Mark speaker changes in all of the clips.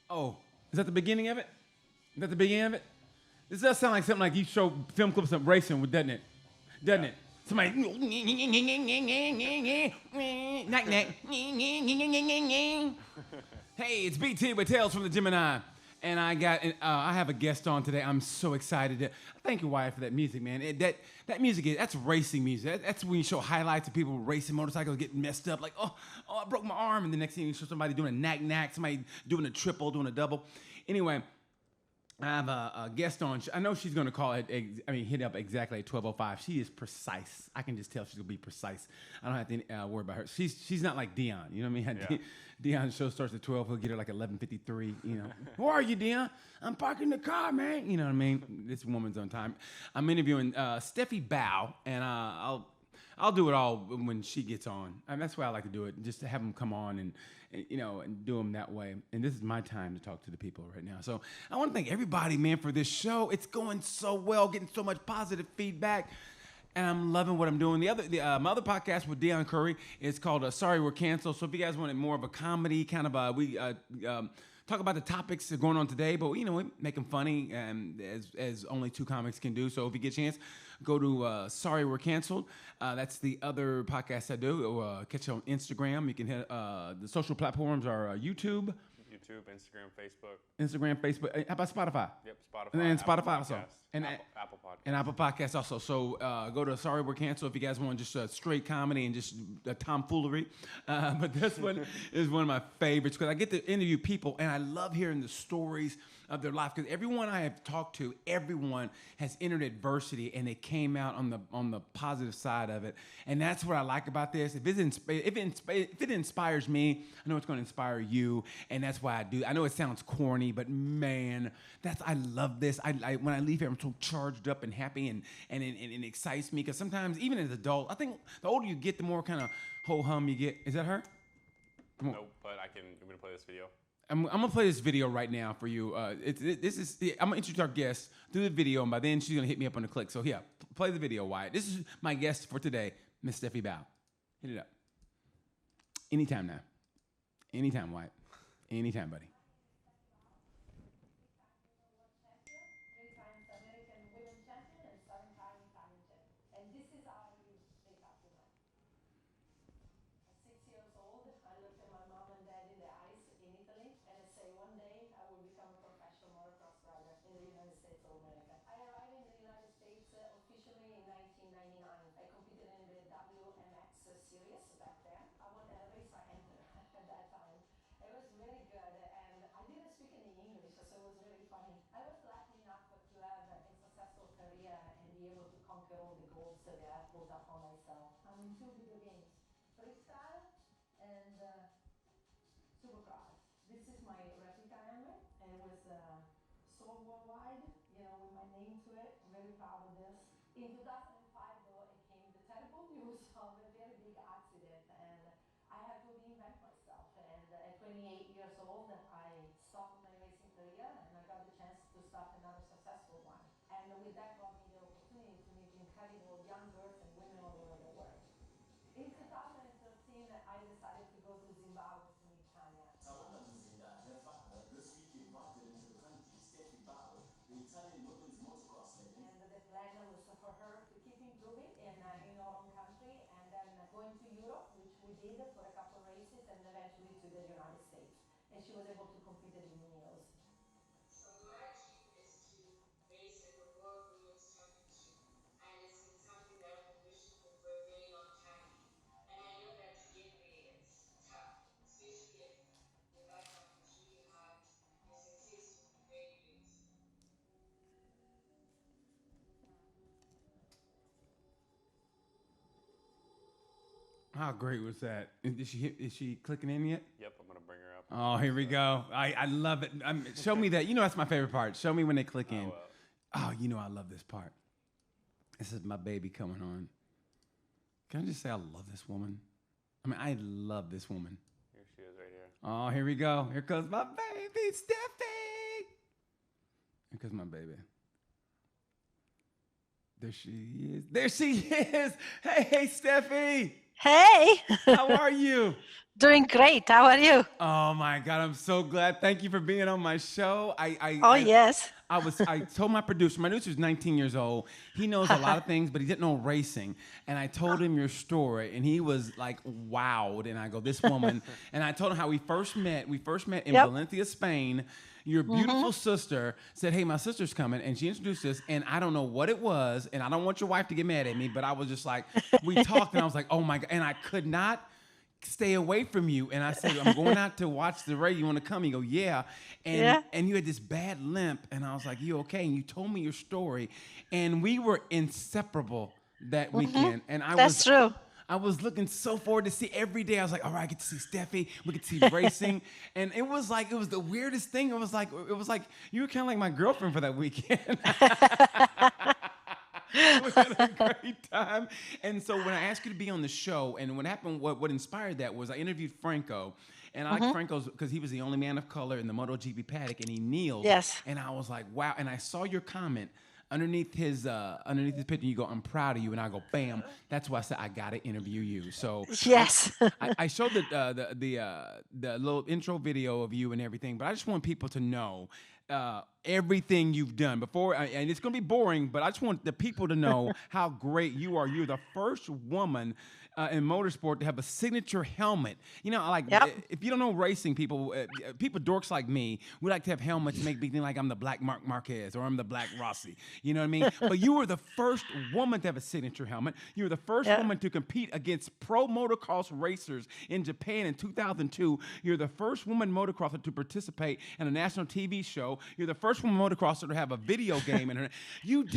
Speaker 1: Oh, is that the beginning of it? Is that the beginning of it? This does sound like something like you show film clips of racing with, doesn't it? Doesn't it? Somebody. Knack, knack. Hey, it's BT with Tales from the Gemini. And I have a guest on today. I'm so excited. Thank you, Wyatt, for that music, man. That music that's racing music. That's when you show highlights of people racing motorcycles getting messed up. Like, oh, I broke my arm. And the next thing you show somebody doing a knack, somebody doing a triple, doing a double. Anyway, I have a guest on. I know she's going to call it, hit up exactly at 12:05. She is precise. I can just tell she's going to be precise. I don't have to worry about her. She's not like Dion. You know what I mean?
Speaker 2: Yeah.
Speaker 1: Dion's show starts at 12. He'll get her like 11:53. You know, where are you, Dion? I'm parking the car, man. You know what I mean? This woman's on time. I'm interviewing Stefy Bau, and I'll do it all when she gets on. And that's why I like to do it, just to have them come on and do them that way. And this is my time to talk to the people right now. So I want to thank everybody, man, for this show. It's going so well, getting so much positive feedback. And I'm loving what I'm doing. My other podcast with Dion Curry is called Sorry We're Canceled. So if you guys wanted more of a comedy kind of, we talk about the topics that are going on today, but we make them funny, as only two comics can do. So if you get a chance, go to Sorry We're Canceled. That's the other podcast I do. Catch it on Instagram. You can hit the social platforms are YouTube, Instagram, Facebook. How about Spotify?
Speaker 2: Yep, Spotify.
Speaker 1: And then
Speaker 2: Apple
Speaker 1: Spotify also.
Speaker 2: Podcasts, Apple Podcasts.
Speaker 1: And Apple Podcasts also. So go to Sorry We're Canceled if you guys want just straight comedy and just tomfoolery. But this one is one of my favorites because I get to interview people and I love hearing the stories of their life because everyone I have talked to, everyone has entered adversity and they came out on the positive side of it. And that's what I like about this. If it inspires me, I know it's going to inspire you, and that's why I do. I know it sounds corny, but man, I love this. When I leave here, I'm so charged up and happy, and it excites me because sometimes, even as an adult, I think the older you get, the more kind of ho hum you get. Is that her?
Speaker 2: No, but I'm gonna play this video.
Speaker 1: I'm gonna play this video right now for you. I'm gonna introduce our guest through the video, and by then she's gonna hit me up on the click. So yeah, play the video, Wyatt. This is my guest for today, Miss Stefy Bau. Hit it up. Anytime now. Anytime, Wyatt. Anytime, buddy.
Speaker 3: Supercross. This is my replica helmet, and it was sold worldwide, with my name to it. I'm very proud of this. In 2005, though, it came the terrible news of a very big accident, and I had to reinvent myself. And at 28 years old, I stopped my racing career, and I got the chance to start another successful one. And with that brought me the opportunity to meet incredible young girls and women all over the world. In 2013, I decided to go to Zimbabwe to meet Tanya. And the plan was for her to keep improving in her own country, and then going to Europe, which we did for a couple of races, and eventually to the United States. And she was able to compete at juniors.
Speaker 4: So my dream is to race at the World Women's Championship, and it's been something that I've been wishing for a very long time. And I know that to get there, it's tough, especially if the background is really hard. Your success will be very great.
Speaker 1: How great was that? Is she clicking in yet?
Speaker 2: Yep, I'm gonna bring her up.
Speaker 1: Oh, here we go. I love it. Show me that. That's my favorite part. Show me when they click in. Oh, I love this part. This is my baby coming on. Can I just say I love this woman? I love this woman.
Speaker 2: Here she is right here.
Speaker 1: Oh, here we go. Here comes my baby, Stefy. Here comes my baby. There she is. There she is. Hey, Stefy.
Speaker 5: Hey.
Speaker 1: How are you?
Speaker 3: Doing great. How are you?
Speaker 1: Oh my God, I'm so glad. Thank you for being on my show.
Speaker 3: Oh, yes.
Speaker 1: I told my producer's 19 years old. He knows a lot of things, but he didn't know racing. And I told him your story, and he was like wowed. And I go, this woman, and I told him how we first met. We first met in
Speaker 3: Yep.
Speaker 1: Valencia, Spain. Your beautiful sister said, hey, my sister's coming, and she introduced us, and I don't know what it was, and I don't want your wife to get mad at me, but I was just like, we talked, and I was like, oh my God, and I could not stay away from you. And I said, I'm going out to watch the race. You want to come? You go, yeah. And you had this bad limp. And I was like, you okay? And you told me your story. And we were inseparable that weekend. And
Speaker 3: That's true.
Speaker 1: I was looking so forward to see every day. I was like, all right, I get to see Stefy. We get to see racing. And it was the weirdest thing. It was like you were kind of like my girlfriend for that weekend. We had a great time. And so when I asked you to be on the show, and what happened, what inspired that was I interviewed Franco. And I like Franco's because he was the only man of color in the MotoGP paddock, and he kneeled.
Speaker 3: Yes.
Speaker 1: And I was like, wow. And I saw your comment underneath his picture. You go, I'm proud of you. And I go, bam. That's why I said I gotta interview you. So
Speaker 3: Yes.
Speaker 1: I showed the little intro video of you and everything, but I just want people to know everything you've done before, and it's gonna be boring, but I just want the people to know how great you are. You're the first woman in motorsport to have a signature helmet. You know, like if you don't know racing, people dorks like me, we like to have helmets, make me think like I'm the Black Mark Marquez or I'm the Black Rossi. You know what I mean? But you were the first woman to have a signature helmet. You were the first woman to compete against pro motocross racers in Japan in 2002. You're the first woman motocrosser to participate in a national TV show. You're the first woman motocrosser to have a video game in her. You've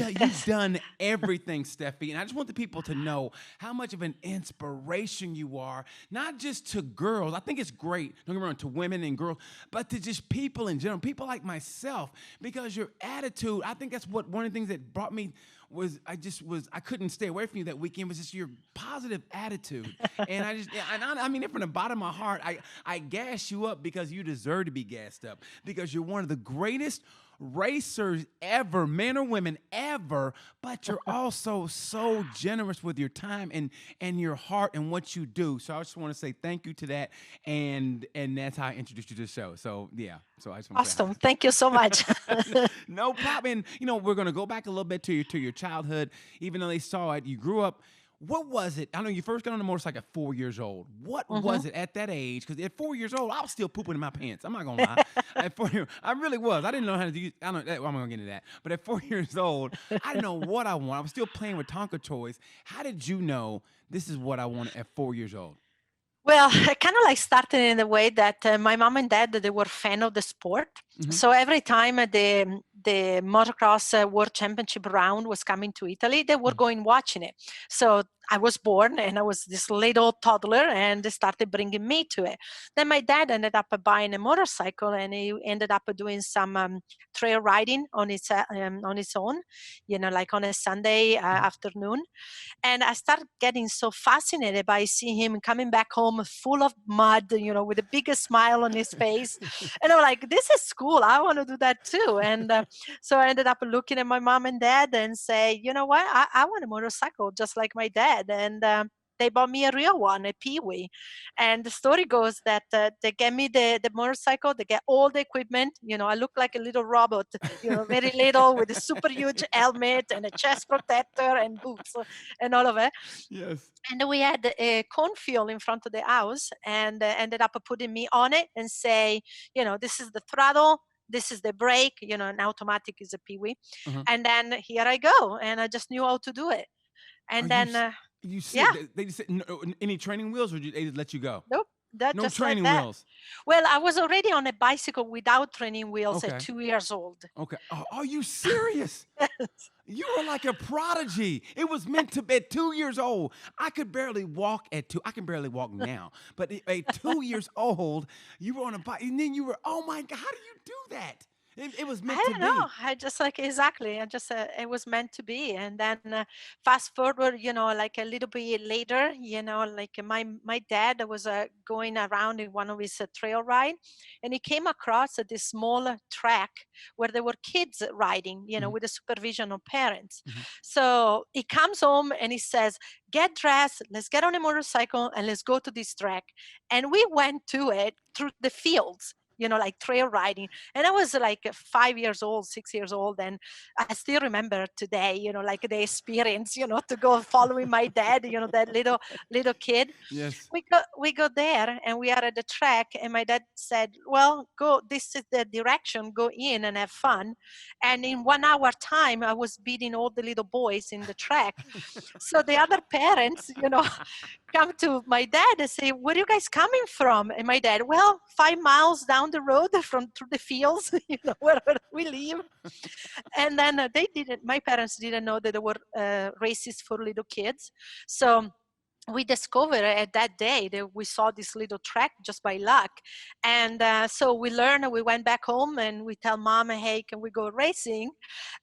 Speaker 1: done everything, Stefy. And I just want the people to know how much of an inspiration you are, not just to girls. I think it's great, don't get me wrong, to women and girls, but to just people in general, people like myself, because your attitude, I think that's what one of the things that brought me was I couldn't stay away from you that weekend, was just your positive attitude. And I mean it from the bottom of my heart. I gas you up because you deserve to be gassed up, because you're one of the greatest racers ever, men or women ever, but you're also so generous with your time and your heart and what you do. So I just want to say thank you to that, and that's how I introduced you to the show. So yeah, so I just want to say
Speaker 3: Awesome. Thank you so much.
Speaker 1: no problem. And we're gonna go back a little bit to your childhood. Even though they saw it, you grew up. What was it? I know you first got on the motorcycle at 4 years old. What was it at that age? Because at 4 years old, I was still pooping in my pants. I'm not gonna lie. At 4 years, I really was. I didn't know how to do. I'm not gonna get into that. But at 4 years old, I didn't know what I wanted. I was still playing with Tonka toys. How did you know this is what I wanted at 4 years old?
Speaker 3: Well, I kind of like started in the way that my mom and dad, they were fan of the sport. So every time the motocross World Championship round was coming to Italy, they were going watching it. So I was born and I was this little toddler, and they started bringing me to it. Then my dad ended up buying a motorcycle, and he ended up doing some trail riding on his own, like on a Sunday afternoon. And I started getting so fascinated by seeing him coming back home full of mud, with the biggest smile on his face. And I'm like, this is cool. I want to do that too. And so I ended up looking at my mom and dad and say, you know what? I want a motorcycle just like my dad. And they bought me a real one, a Pee-wee. And the story goes that they gave me the motorcycle, they get all the equipment. I look like a little robot, very little, with a super huge helmet and a chest protector and boots and all of it.
Speaker 1: Yes.
Speaker 3: And then we had a cornfield in front of the house, and ended up putting me on it and say, this is the throttle, this is the brake, an automatic is a Pee-wee. And then here I go. And I just knew how to do it. And
Speaker 1: you said they just said no, any training wheels, or they just let you go?
Speaker 3: Nope.
Speaker 1: No
Speaker 3: Just
Speaker 1: training
Speaker 3: like that.
Speaker 1: wheels.
Speaker 3: Well, I was already on a bicycle without training wheels
Speaker 1: Okay.
Speaker 3: at 2 years old.
Speaker 1: Okay. Oh, are you serious? You were like a prodigy. It was meant to be at 2 years old. I could barely walk at 2. I can barely walk now. But at 2 years old, you were on a bike. And then you were, oh my God, how do you do that? It was
Speaker 5: I
Speaker 1: meant to
Speaker 5: don't know.
Speaker 1: be.
Speaker 5: I just like exactly. I just it was meant to be. And then fast forward, like a little bit later, like my dad was going around in one of his trail ride, and he came across this small track where there were kids riding,
Speaker 1: Mhm,
Speaker 5: with the supervision of parents.
Speaker 1: mhm.
Speaker 5: So he comes home and he says, "Get dressed. Let's get on a motorcycle and let's go to this track." And we went to it through the fields. Like trail riding, and I was like 5 years old, 6 years old, and I still remember today, like the experience, to go following my dad, that little kid.
Speaker 1: Yes.
Speaker 5: We go there and we are at the track, and my dad said, "Well, go. This is the direction. Go in and have fun." And in 1 hour time, I was beating all the little boys in the track. So the other parents, come to my dad and say, "Where are you guys coming from?" And my dad, "Well, 5 miles down the road from through the fields, where we live." And then my parents didn't know that there were races for little kids. So we discovered at that day that we saw this little track just by luck. And so we learned, we went back home and we tell mom, "Hey, can we go racing?"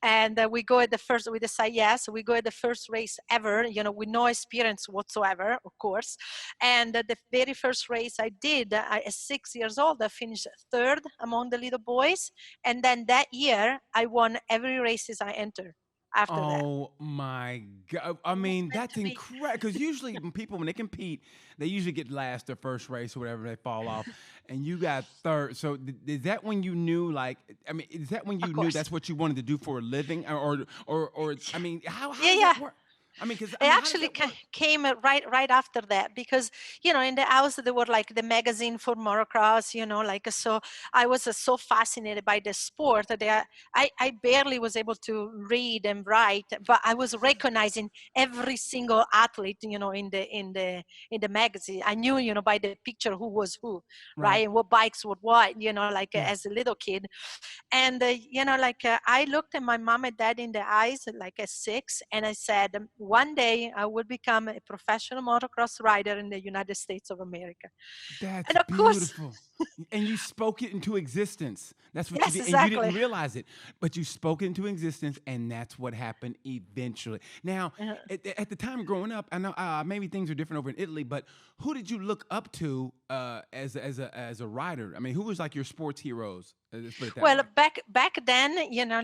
Speaker 5: And we go at the first, we decide yes, we go at the first race ever, with no experience whatsoever, of course. And the very first race I did, at 6 years old, I finished third among the little boys. And then that year, I won every races I entered after that.
Speaker 1: Oh my God. I
Speaker 5: It was
Speaker 1: mean,
Speaker 5: meant
Speaker 1: that's
Speaker 5: to be.
Speaker 1: incredible. Because usually when people, when they compete, they usually get last their first race or whatever, they fall off. And you got third. So is that when you knew, like, I mean, is that when
Speaker 5: Of
Speaker 1: you knew
Speaker 5: course.
Speaker 1: that's what you wanted to do for a living? Or I mean, how
Speaker 5: Yeah,
Speaker 1: does
Speaker 5: yeah.
Speaker 1: that work? I mean, because, I
Speaker 5: It
Speaker 1: mean, how does
Speaker 5: actually
Speaker 1: that work?
Speaker 5: came right after that, because in the house there were like the magazine for motocross, like, so I was so fascinated by the sport that I barely was able to read and write, but I was recognizing every single athlete, in the magazine. I knew, by the picture who was who, right,
Speaker 1: Right.
Speaker 5: and what bikes were what, like
Speaker 1: Yeah.
Speaker 5: as a little kid. And like I looked at my mom and dad in the eyes, like at 6, and I said, "One day I will become a professional motocross rider in the United States of America."
Speaker 1: That's
Speaker 5: And of course,
Speaker 1: beautiful. And you spoke it into existence. That's what you
Speaker 5: yes,
Speaker 1: did. And you didn't
Speaker 5: exactly.
Speaker 1: realize it, but you spoke it into existence, and that's what happened eventually. Now,
Speaker 5: Uh,
Speaker 1: at the time growing up, I know maybe things are different over in Italy, but who did you look up to as a rider? I mean, who was like your sports heroes? Let's put it that
Speaker 5: Well,
Speaker 1: way.
Speaker 5: back then,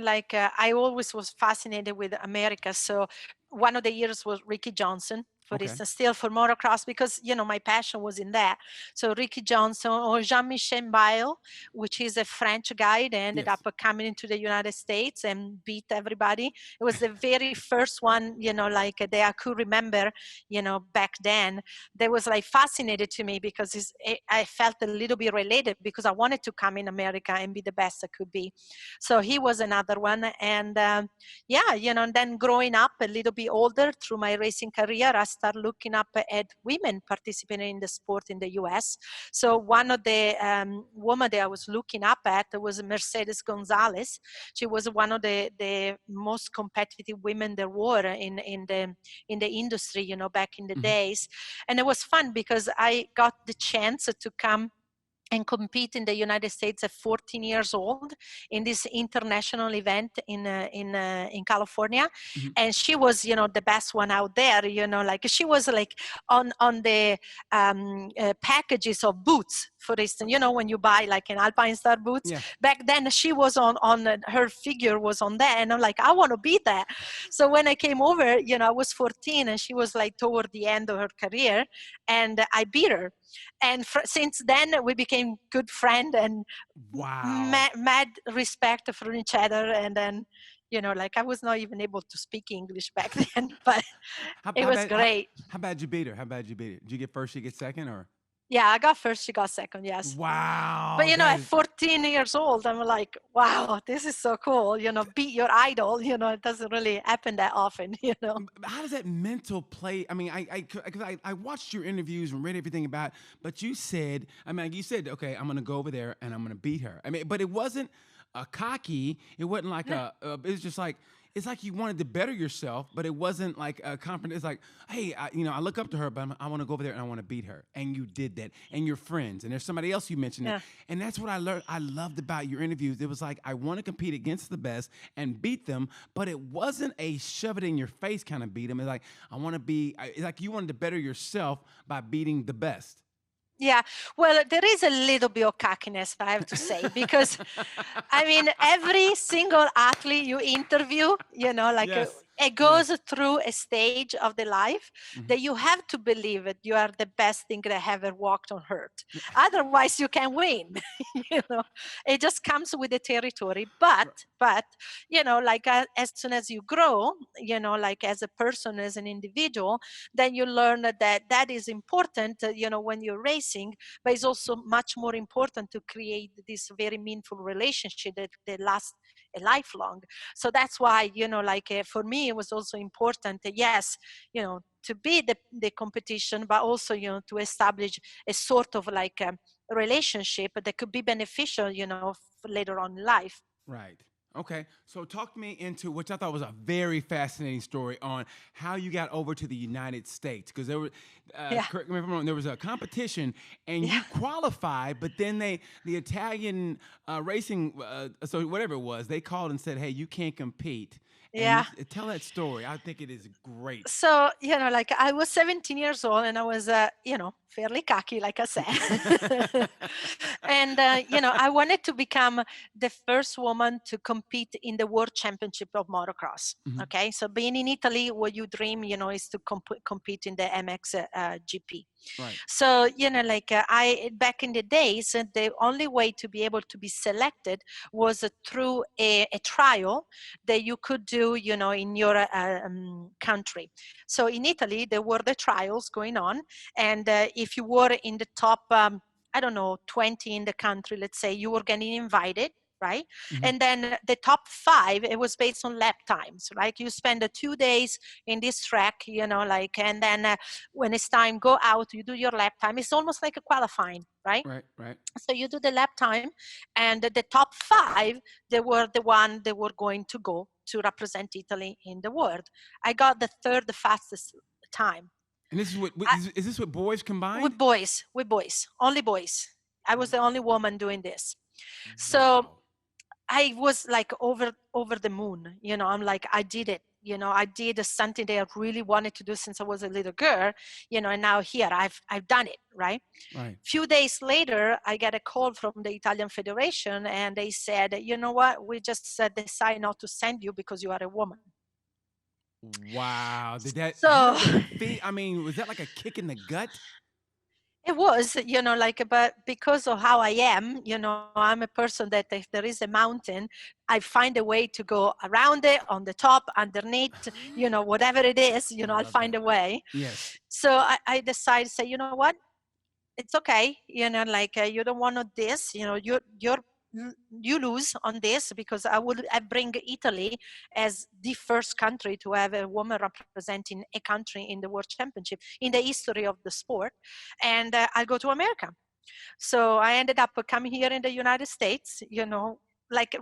Speaker 5: like I always was fascinated with America. So one of the years was Ricky Johnson, for
Speaker 1: Okay.
Speaker 5: instance, still for motocross, because my passion was in that. So Ricky Johnson or Jean-Michel Bail, which is a French guy that ended up
Speaker 1: Yes.
Speaker 5: coming into the United States and beat everybody. It was the very first one, like that I could remember, back then. That was like fascinated to me, because I felt a little bit related, because I wanted to come in America and be the best I could be. So he was another one. And yeah, and then growing up a little bit older through my racing career, I started looking up at women participating in the sport in the US. So one of the women that I was looking up at was Mercedes Gonzalez. She was one of the most competitive women there were in the industry, back in the
Speaker 1: Mhm.
Speaker 5: days. And it was fun because I got the chance to come and compete in the United States at 14 years old in this international event in California.
Speaker 1: Mhm.
Speaker 5: And she was, the best one out there, like she was like on the packages of boots, for instance, when you buy like an Alpine Star boots.
Speaker 1: Yeah.
Speaker 5: Back then she was on her figure was on that, and I'm like, I want to be that. So when I came over, I was 14 and she was like toward the end of her career, and I beat her. And since then we became good friend and
Speaker 1: Wow.
Speaker 5: mad respect for each other. And then like I was not even able to speak English back then, but
Speaker 1: How,
Speaker 5: it
Speaker 1: how
Speaker 5: was
Speaker 1: bad? How,
Speaker 5: great.
Speaker 1: how bad you beat her? How bad you beat her? Did you get first? You get second, or?
Speaker 5: Yeah, I got first, she got second, yes. But
Speaker 1: Wow.
Speaker 5: at 14 years old, I'm like, wow, this is so cool. Beat your idol. It doesn't really happen that often.
Speaker 1: How does that mental play? I mean, I watched your interviews and read everything about, it, but you said, I mean, you said, okay, I'm gonna go over there and I'm gonna beat her. I mean, but it wasn't a cocky. It wasn't like it was just like it's like you wanted to better yourself, but it wasn't like a confidence. It's like, hey, I look up to her, but I want to go over there and I want to beat her. And you did that. And your friends. And there's somebody else you mentioned it. And that's what I learned. I loved about your interviews. It was like, I want to compete against the best and beat them, but it wasn't a shove it in your face kind of beat them. It's like, it's like you wanted to better yourself by beating the best.
Speaker 5: Yeah, well, there is a little bit of cockiness, I have to say, because I mean, every single athlete you interview, it goes through a stage of the life that you have to believe that you are the best thing that ever walked on earth. Otherwise, you can win. It just comes with the territory. But as soon as you grow, as a person, as an individual, then you learn that is important, when you're racing, but it's also much more important to create this very meaningful relationship that lasts a lifelong. So that's why, for me, it was also important, to be the competition, but also, to establish a sort of like a relationship that could be beneficial, later on in life.
Speaker 1: Right. Okay, so talk me into, which I thought was a very fascinating story, on how you got over to the United States, because there were, correct me if I'm wrong, there was a competition and you qualified, but then the Italian racing, so whatever it was, they called and said, hey, you can't compete. And tell that story. I think it is great.
Speaker 5: So, I was 17 years old and I was, fairly cocky, like I said. And, I wanted to become the first woman to compete in the World Championship of Motocross. Okay. So being in Italy, what you dream, is to compete in the MX GP.
Speaker 1: Right.
Speaker 5: So, I back in the days, the only way to be able to be selected was through a trial that you could do, in your country. So in Italy, there were the trials going on. And if you were in the top, 20 in the country, let's say, you were getting invited. Right. And then the top 5, it was based on lap times, right? You spend 2 days in this track, and then when it's time, go out, you do your lap time. It's almost like a qualifying, right?
Speaker 1: Right.
Speaker 5: So you do the lap time, and the top 5, they were the one that were going to go to represent Italy in the world. I got the 3rd fastest time.
Speaker 1: And this is is this with boys combined?
Speaker 5: With boys, only boys. I was the only woman doing this.
Speaker 1: Wow.
Speaker 5: So I was like over the moon, I'm like, I did it, I did something that I really wanted to do since I was a little girl, and now here I've done it, right?
Speaker 1: Right.
Speaker 5: Few days later, I got a call from the Italian Federation and they said, you know what, we just decided not to send you because you are a woman.
Speaker 1: Wow. Did that, I mean, was that like a kick in the gut?
Speaker 5: It was, but because of how I am, I'm a person that if there is a mountain, I find a way to go around it, on the top, underneath, whatever it is, I'll find a way.
Speaker 1: Yes.
Speaker 5: So I decided to say, you know what, it's okay. You don't want this, you lose on this, because I bring Italy as the first country to have a woman representing a country in the World Championship in the history of the sport, and I'll go to America. So I ended up coming here in the United States,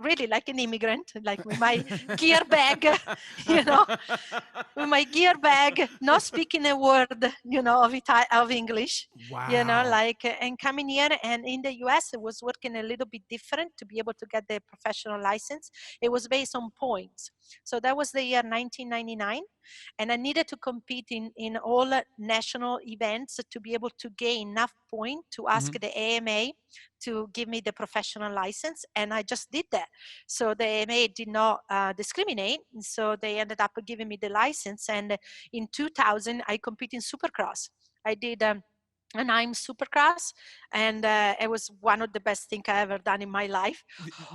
Speaker 5: really like an immigrant, like with my gear bag, with my gear bag, not speaking a word, of English,
Speaker 1: wow.
Speaker 5: And coming here, and in the US, it was working a little bit different to be able to get the professional license. It was based on points. So that was the year 1999. And I needed to compete in all national events to be able to gain enough points to ask the AMA to give me the professional license, and I just did that. So the AMA did not discriminate, so they ended up giving me the license. And in 2000, I competed in Supercross. I did an I'm Supercross, and it was one of the best things I ever done in my life.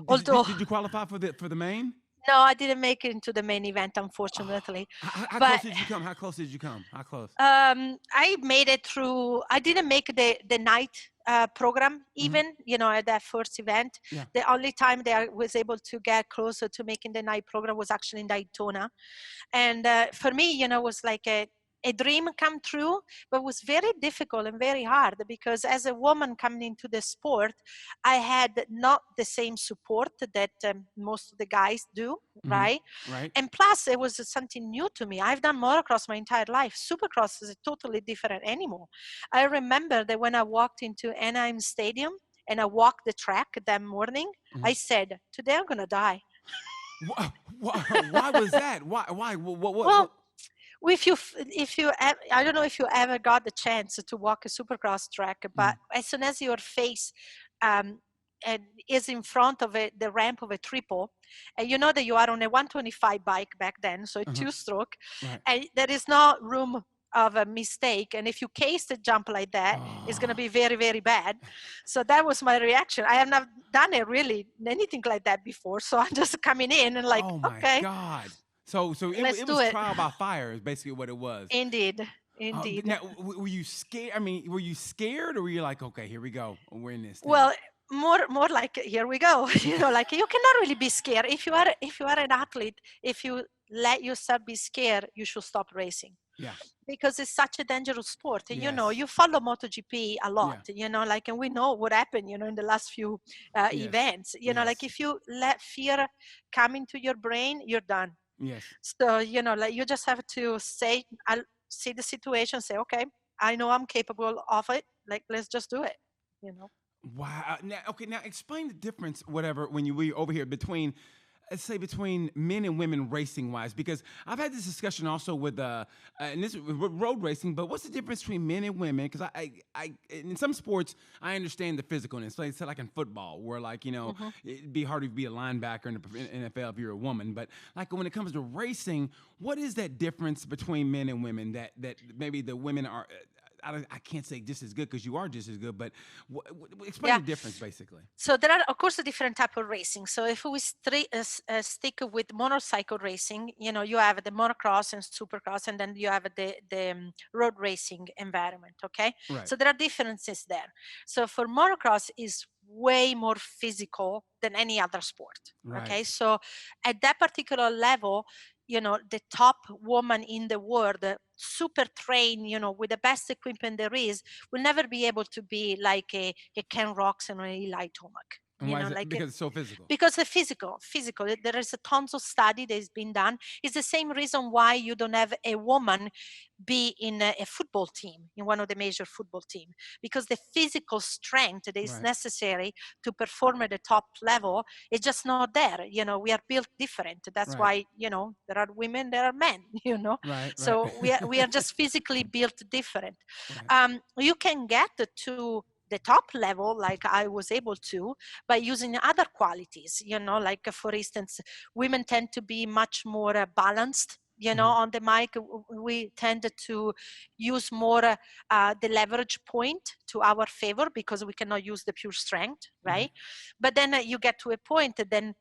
Speaker 1: Did you qualify for the main?
Speaker 5: No, I didn't make it into the main event, unfortunately.
Speaker 1: How close did you come? How close did you come? How close?
Speaker 5: I made it through. I didn't make the night program even, at that first event.
Speaker 1: Yeah.
Speaker 5: The only time that I was able to get closer to making the night program was actually in Daytona. And for me, it was like a a dream come true, but was very difficult and very hard because as a woman coming into the sport, I had not the same support that most of the guys do, right?
Speaker 1: Right.
Speaker 5: And plus, it was something new to me. I've done motocross my entire life. Supercross is a totally different animal. I remember that when I walked into Anaheim Stadium and I walked the track that morning, I said, today I'm going to die.
Speaker 1: Why was that? Why?
Speaker 5: Well, I don't know if you ever got the chance to walk a Supercross track, but as soon as your face um, and is in front of the ramp of a triple, and you know that you are on a 125 bike back then, so a two-stroke,
Speaker 1: Right.
Speaker 5: and there is no room of a mistake, and if you case the jump like that, it's going to be very, very bad. So that was my reaction. I have not done anything like that before, so I'm just coming in and like,
Speaker 1: Oh my
Speaker 5: okay,
Speaker 1: God. So
Speaker 5: let's
Speaker 1: it
Speaker 5: do
Speaker 1: was
Speaker 5: it.
Speaker 1: trial by fire is basically what it was.
Speaker 5: Indeed. Indeed.
Speaker 1: Now, were you scared? I mean, were you scared or were you like, okay, here we go. We're in this thing?
Speaker 5: Well, more like here we go. Like you cannot really be scared. If you are an athlete, if you let yourself be scared, you should stop racing.
Speaker 1: Yeah.
Speaker 5: Because it's such a dangerous sport.
Speaker 1: Yes.
Speaker 5: You follow MotoGP a lot,
Speaker 1: Yeah.
Speaker 5: like, and we know what happened, in the last few events, like if you let fear come into your brain, you're done.
Speaker 1: Yes.
Speaker 5: So, like you just have to say, I'll see the situation, say, okay, I know I'm capable of it. Like, let's just do it,
Speaker 1: Wow. Now explain the difference, whatever, when you were over here between, let's say, between men and women racing wise, because I've had this discussion also with and this road racing, but what's the difference between men and women? Because I in some sports I understand the physicalness, like in football, where like it'd be hard to be a linebacker in the NFL if you're a woman, but like when it comes to racing, what is that difference between men and women that maybe the women are? I can't say just as good because you are just as good, but explain the difference basically.
Speaker 5: So there are, of course, a different type of racing. So if we stick with motorcycle racing, you have the motocross and supercross, and then you have the road racing environment, okay?
Speaker 1: Right.
Speaker 5: So there are differences there. So for motocross is way more physical than any other sport, okay?
Speaker 1: Right.
Speaker 5: So at that particular level, the top woman in the world, super trained, with the best equipment there is, will never be able to be like a Ken Roxon or an Eli Tomac.
Speaker 1: And why is it? Because it's so physical.
Speaker 5: Because the physical. There is a tons of study that has been done. It's the same reason why you don't have a woman be in a football team, in one of the major football teams, because the physical strength that is necessary to perform at the top level is just not there. We are built different. That's why, there are women, there are men,
Speaker 1: Right.
Speaker 5: So we are just physically built different.
Speaker 1: Right.
Speaker 5: You can get to the top level, like I was able to, by using other qualities, like for instance, women tend to be much more balanced, on the mic. We tend to use more the leverage point to our favor because we cannot use the pure strength, right? But then you get to a point that then,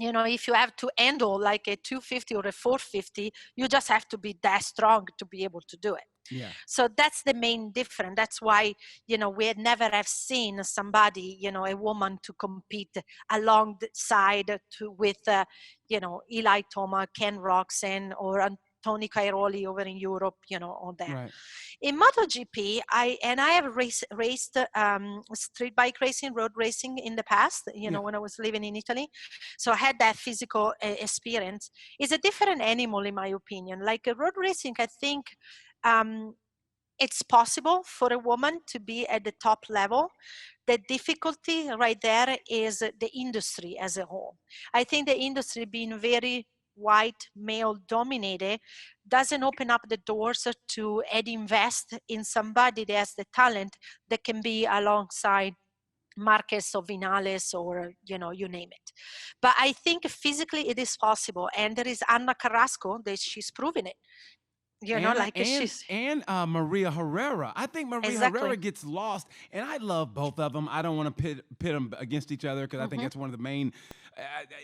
Speaker 5: if you have to handle like a 250 or a 450, you just have to be that strong to be able to do it.
Speaker 1: Yeah.
Speaker 5: So that's the main difference. That's why, we had never have seen somebody, a woman to compete alongside with, Eli Toma, Ken Roxon, or Tony Cairoli over in Europe, on there.
Speaker 1: Right.
Speaker 5: In MotoGP, I have raced street bike racing, road racing in the past, when I was living in Italy. So I had that physical experience. It's a different animal, in my opinion. Like road racing, I think it's possible for a woman to be at the top level. The difficulty right there is the industry as a whole. I think the industry being very white male dominated doesn't open up the doors to invest in somebody that has the talent that can be alongside Marquez or Vinales or you name it. But I think physically it is possible, and there is Anna Carrasco that she's proven it.
Speaker 1: Maria Herrera. I think Maria Herrera gets lost, and I love both of them. I don't want to pit them against each other because I think that's one of the main.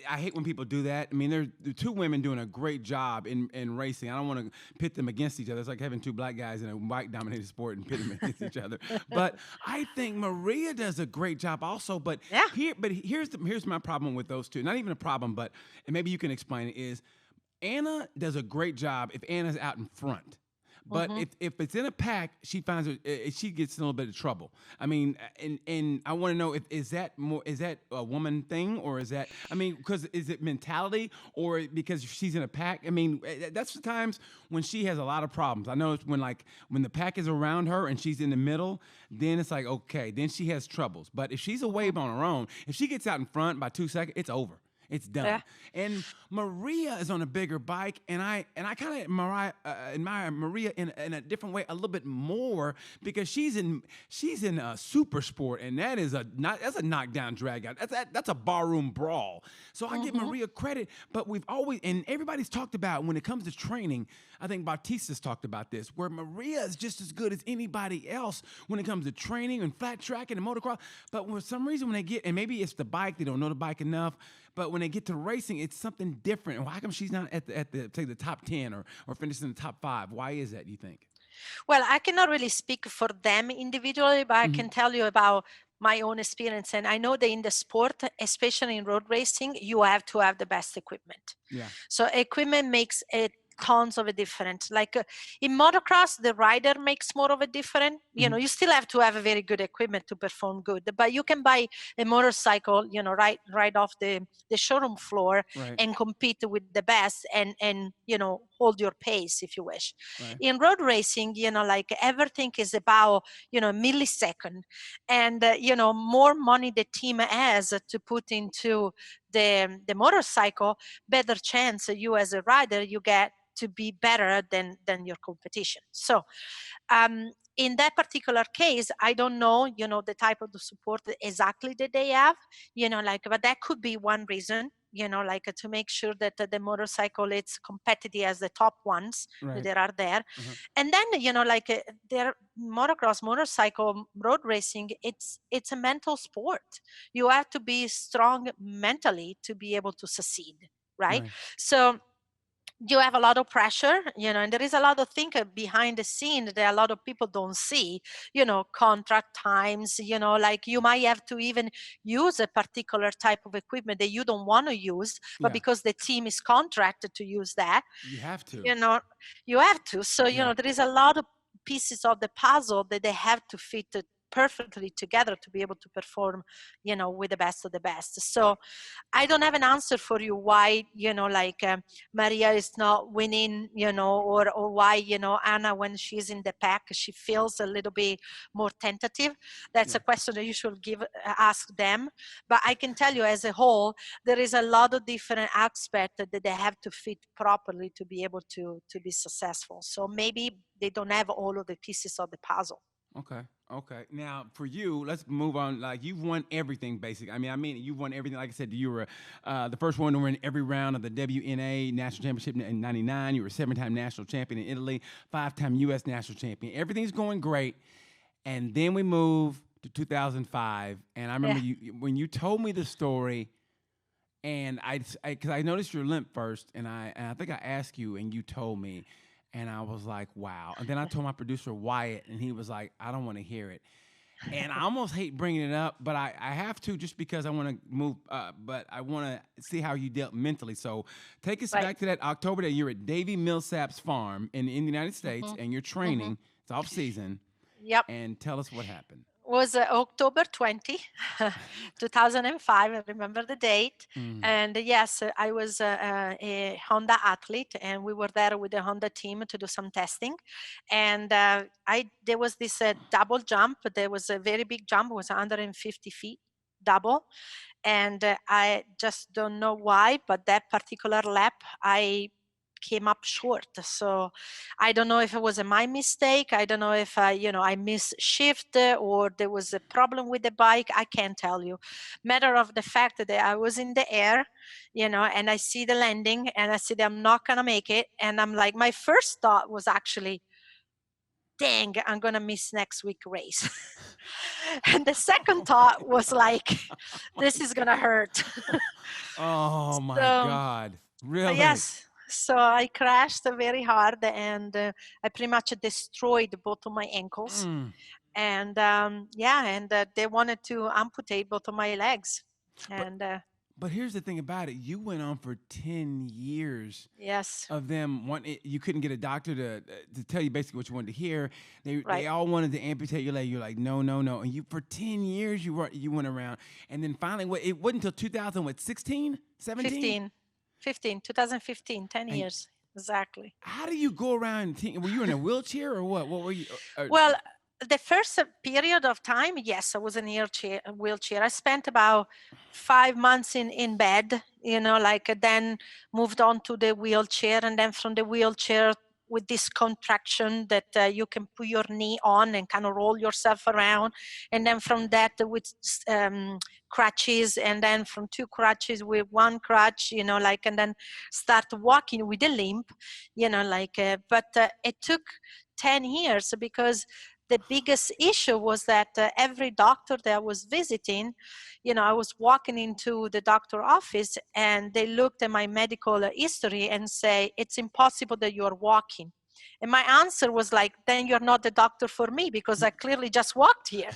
Speaker 1: I hate when people do that. I mean, they're two women doing a great job in racing. I don't want to pit them against each other. It's like having two black guys in a white-dominated sport and pit them against each other. But I think Maria does a great job also. But here's my problem with those two. Not even a problem, but and maybe you can explain it is. Anna does a great job if Anna's out in front. But if it's in a pack, she finds she gets in a little bit of trouble. I mean, and I want to know if is that a woman thing, or is that, I mean, because is it mentality, or because she's in a pack? I mean, that's the times when she has a lot of problems. I know it's when the pack is around her and she's in the middle, then it's like, okay, then she has troubles. But if she's away on her own, if she gets out in front by 2 seconds, it's over. It's done.
Speaker 5: Yeah.
Speaker 1: And Maria is on a bigger bike, and I kind of admire Maria in a different way, a little bit more, because she's in a super sport, and that's a knockdown drag out. That's a barroom brawl. So I give Maria credit, but we've always, and everybody's talked about when it comes to training, I think Bautista's talked about this, where Maria is just as good as anybody else when it comes to training and flat tracking and motocross. But for some reason, when they get, and maybe it's the bike, they don't know the bike enough, but when they get to racing, it's something different. And why come she's not at the top 10 or finishing in the top 5? Why is that, do you think?
Speaker 5: Well, I cannot really speak for them individually, but I can tell you about my own experience. And I know that in the sport, especially in road racing, you have to have the best equipment.
Speaker 1: Yeah.
Speaker 5: So equipment makes a tons of a difference. Like in motocross, the rider makes more of a difference. You know, you still have to have a very good equipment to perform good, but you can buy a motorcycle, you know, right off the showroom floor,
Speaker 1: Right.
Speaker 5: and compete with the best and you know, hold your pace if you wish.
Speaker 1: Right.
Speaker 5: In road racing, you know, like everything is about, you know, millisecond, and you know, more money the team has to put into the motorcycle, better chance you as a rider you get to be better than your competition. So in that particular case, I don't know, you know, the type of the support exactly that they have, you know, like, but that could be one reason, you know, like to make sure that the motorcycle it's competitive as the top ones
Speaker 1: Right.
Speaker 5: that are there. And then, you know, like their motocross, motorcycle, road racing, it's a mental sport. You have to be strong mentally to be able to succeed, right? So you have a lot of pressure, you know, and there is a lot of things behind the scene that a lot of people don't see, you know, contract times, you know, like you might have to even use a particular type of equipment that you don't want to use, but because the team is contracted to use that,
Speaker 1: you have to.
Speaker 5: you know, you have to. So, you know, there is a lot of pieces of the puzzle that they have to fit perfectly together to be able to perform, you know, with the best of the best. So I don't have an answer for you why, you know, like Maria is not winning, you know, or why, you know, Anna, when she's in the pack, she feels a little bit more tentative. That's a question that you should ask them. But I can tell you as a whole, there is a lot of different aspects that they have to fit properly to be able to be successful. So maybe they don't have all of the pieces of the puzzle.
Speaker 1: Okay. Now, for you, let's move on. Like, you've won everything, basically. I mean, you've won everything. Like I said, you were the first one to win every round of the WNA National Championship in '99. You were a 7-time national champion in Italy, 5-time U.S. national champion. Everything's going great. And then we move to 2005. And I remember when you told me the story, and because I noticed your limp first, and I think I asked you, and you told me. And I was like, wow. And then I told my producer, Wyatt, and he was like, I don't want to hear it. And I almost hate bringing it up, but I have to just because I want to move, but I want to see how you dealt mentally. So take us back to that October that you're at Davy Millsap's farm in the United States, and you're training. It's off season.
Speaker 5: Yep.
Speaker 1: And tell us what happened.
Speaker 5: Was October 20, 2005. I remember the date. And yes, I was a Honda athlete, and we were there with the Honda team to do some testing. And there was this double jump. There was a very big jump. It was 150 feet double. And I just don't know why, but that particular lap, I came up short. So I don't know if it was my mistake. I don't know if I missed shift or there was a problem with the bike. I can't tell you. Matter of the fact that I was in the air, you know, and I see the landing and I said, I'm not going to make it. And I'm like, my first thought was actually, dang, I'm going to miss next week race. And the second thought was like, this is going to hurt.
Speaker 1: Oh my God. Really?
Speaker 5: Yes. So I crashed very hard, and I pretty much destroyed both of my ankles. And they wanted to amputate both of my legs. And
Speaker 1: But here's the thing about it. You went on for 10 years
Speaker 5: Yes,
Speaker 1: of them wanting, you couldn't get a doctor to tell you basically what you wanted to hear. They
Speaker 5: right.
Speaker 1: all wanted to amputate your leg. You're like, no, no, no. And you for 10 years you went around. And then finally it wasn't until 2016, 17?
Speaker 5: 15, 2015, 10
Speaker 1: And
Speaker 5: years. Exactly.
Speaker 1: how do you go around? Were you in a wheelchair or what? What were you?
Speaker 5: Well, the first period of time, yes, I was in a wheelchair. I spent about 5 months in bed, like then moved on to the wheelchair, and then from the wheelchair with this contraction that you can put your knee on and kind of roll yourself around, and then from that with crutches, and then from 2 crutches with 1 crutch, like, and then start walking with a limp, but it took 10 years because the biggest issue was that every doctor that I was visiting, I was walking into the doctor office and they looked at my medical history and say, it's impossible that you're walking. And my answer was like, then you're not the doctor for me because I clearly just walked here.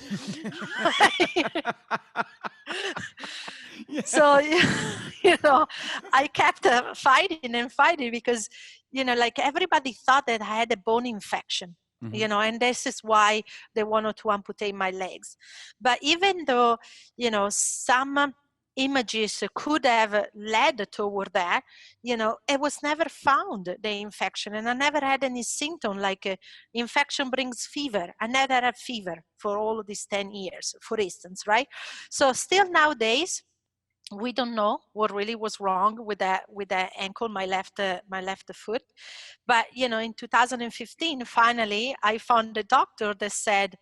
Speaker 5: So, I kept fighting and fighting because, like everybody thought that I had a bone infection. And this is why they wanted to amputate my legs. But even though, some images could have led toward that, it was never found, the infection. And I never had any symptom like infection brings fever. I never had fever for all of these 10 years, for instance, right? So still nowadays, we don't know what really was wrong with that ankle, my left foot. But in 2015, finally, I found a doctor that said,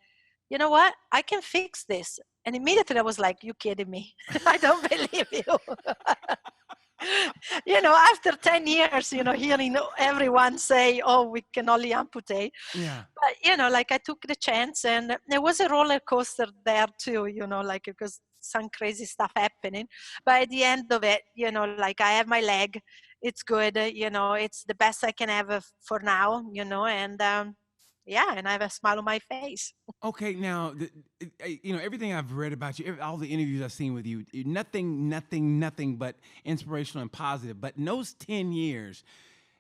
Speaker 5: you know what, I can fix this. And immediately I was like, you kidding me? I don't believe you. After 10 years, hearing everyone say, oh, we can only amputate.
Speaker 1: Yeah.
Speaker 5: But, like I took the chance, and there was a roller coaster there too, like, because some crazy stuff happening. But at the end of it, like I have my leg, it's good, it's the best I can have for now, and and I have a smile on my face.
Speaker 1: Okay, now, everything I've read about you, all the interviews I've seen with you, nothing but inspirational and positive. But in those 10 years,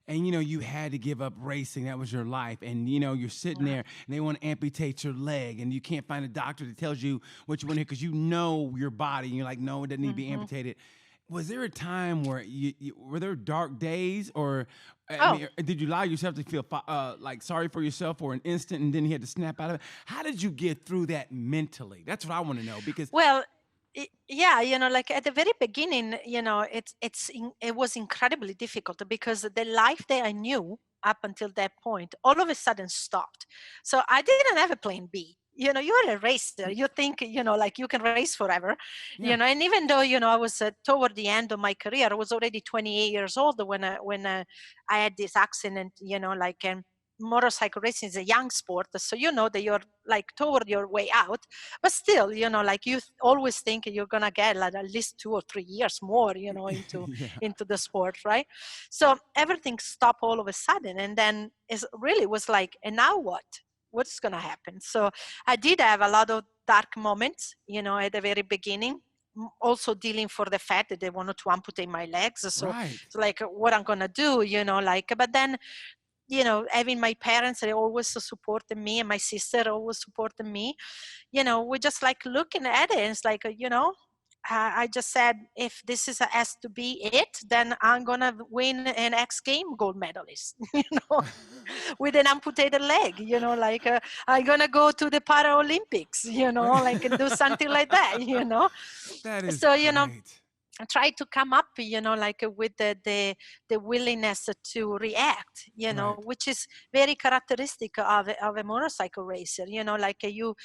Speaker 1: and, you had to give up racing. That was your life. And, you're sitting there and they want to amputate your leg and you can't find a doctor that tells you what you want to hear because you know your body. And you're like, no, it doesn't need to be amputated. Was there a time where were there dark days or did you allow yourself to feel like sorry for yourself for an instant and then you had to snap out of it? How did you get through that mentally? That's what I want to know because
Speaker 5: like at the very beginning, it was incredibly difficult because the life that I knew up until that point all of a sudden stopped. So I didn't have a plan B. You're a racer. You think, like you can race forever, and even though, I was toward the end of my career, I was already 28 years old when I had this accident, and motorcycle racing is a young sport. So, that you're like toward your way out, but still, like you always think you're going to get like at least 2 or 3 years more, into the sport. Right. So everything stopped all of a sudden. And then it really was like, and now what? What's going to happen? So I did have a lot of dark moments, at the very beginning, also dealing for the fact that they wanted to amputate my legs. So it's like, what I'm going to do, but then, having my parents, they always supported me, and my sister always supported me, we just like looking at it, and it's like, I just said, if this has to be it, then I'm gonna win an X game gold medalist, with an amputated leg, like I'm gonna go to the Paralympics, like do something like that,
Speaker 1: That is
Speaker 5: so,
Speaker 1: great.
Speaker 5: try to come up, like with the willingness to react, which is very characteristic of a motorcycle racer, like you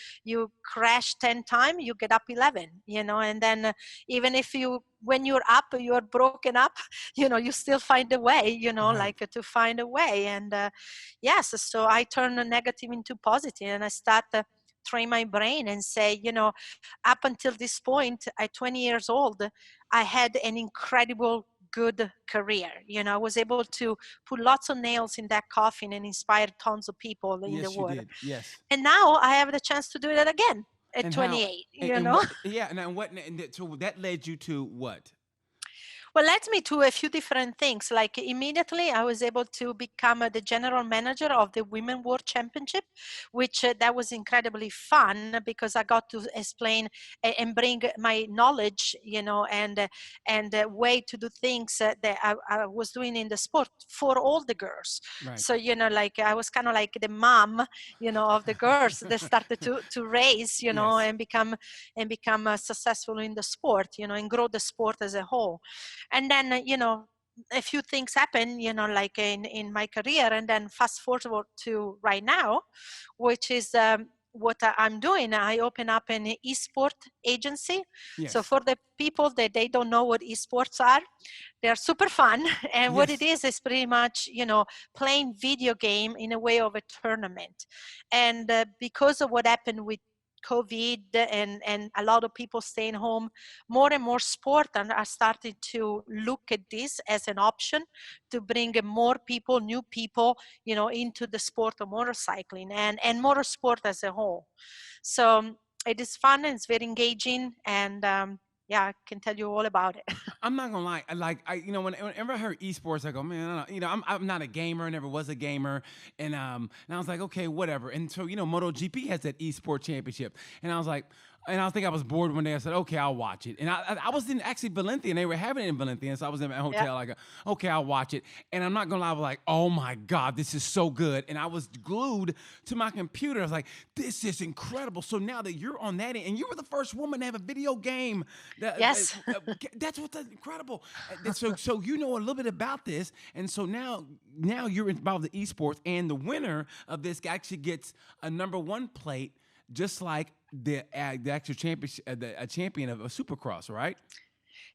Speaker 5: crash 10 times, you get up 11, and then even if when you're up, you're broken up, you still find a way, like to find a way. And yes, so I turn the negative into positive, and I start train my brain and say, up until this point, at 20 years old, I had an incredible good career. I was able to put lots of nails in that coffin and inspire tons of people in the world.
Speaker 1: Did. Yes.
Speaker 5: And now I have the chance to do it again at
Speaker 1: And
Speaker 5: 28,
Speaker 1: so that led you to what?
Speaker 5: Well, led me to a few different things. Like immediately, I was able to become the general manager of the Women World Championship, which that was incredibly fun because I got to explain and bring my knowledge, and way to do things that I was doing in the sport for all the girls.
Speaker 1: Right.
Speaker 5: So like I was kind of like the mom, of the girls that started to race,
Speaker 1: Yes.
Speaker 5: and become successful in the sport, and grow the sport as a whole. And then a few things happen, like in my career, and then fast forward to right now, which is what I'm doing. I open up an esport agency. So
Speaker 1: Yes.
Speaker 5: for the people that they don't know what esports are, they're super fun. And what it
Speaker 1: Yes.
Speaker 5: is pretty much, playing video game in a way of a tournament. And because of what happened with COVID and a lot of people staying home, more and more sport are starting to look at this as an option to bring more people, new people, into the sport of motorcycling and motorsport as a whole. So it is fun and it's very engaging, and yeah, I can tell you all about it.
Speaker 1: I'm not gonna lie. Whenever I heard esports, I go, man, I don't, I'm not a gamer. Never was a gamer, and I was like, okay, whatever. And so, MotoGP has that esport championship, and I was like, and I think I was bored one day. I said, okay, I'll watch it. And I was in actually Valencia, and they were having it in Valencia, and so I was in a hotel. Like, okay, I'll watch it. And I'm not gonna lie, I was like, oh my god, this is so good. And I was glued to my computer. I was like, this is incredible. So now that you're on that end, and you were the first woman to have a video game,
Speaker 5: Yes.
Speaker 1: that's what's incredible. So you know a little bit about this, and so now you're involved in esports, and the winner of this actually gets a #1 plate, just like the actual champion of a Supercross, right?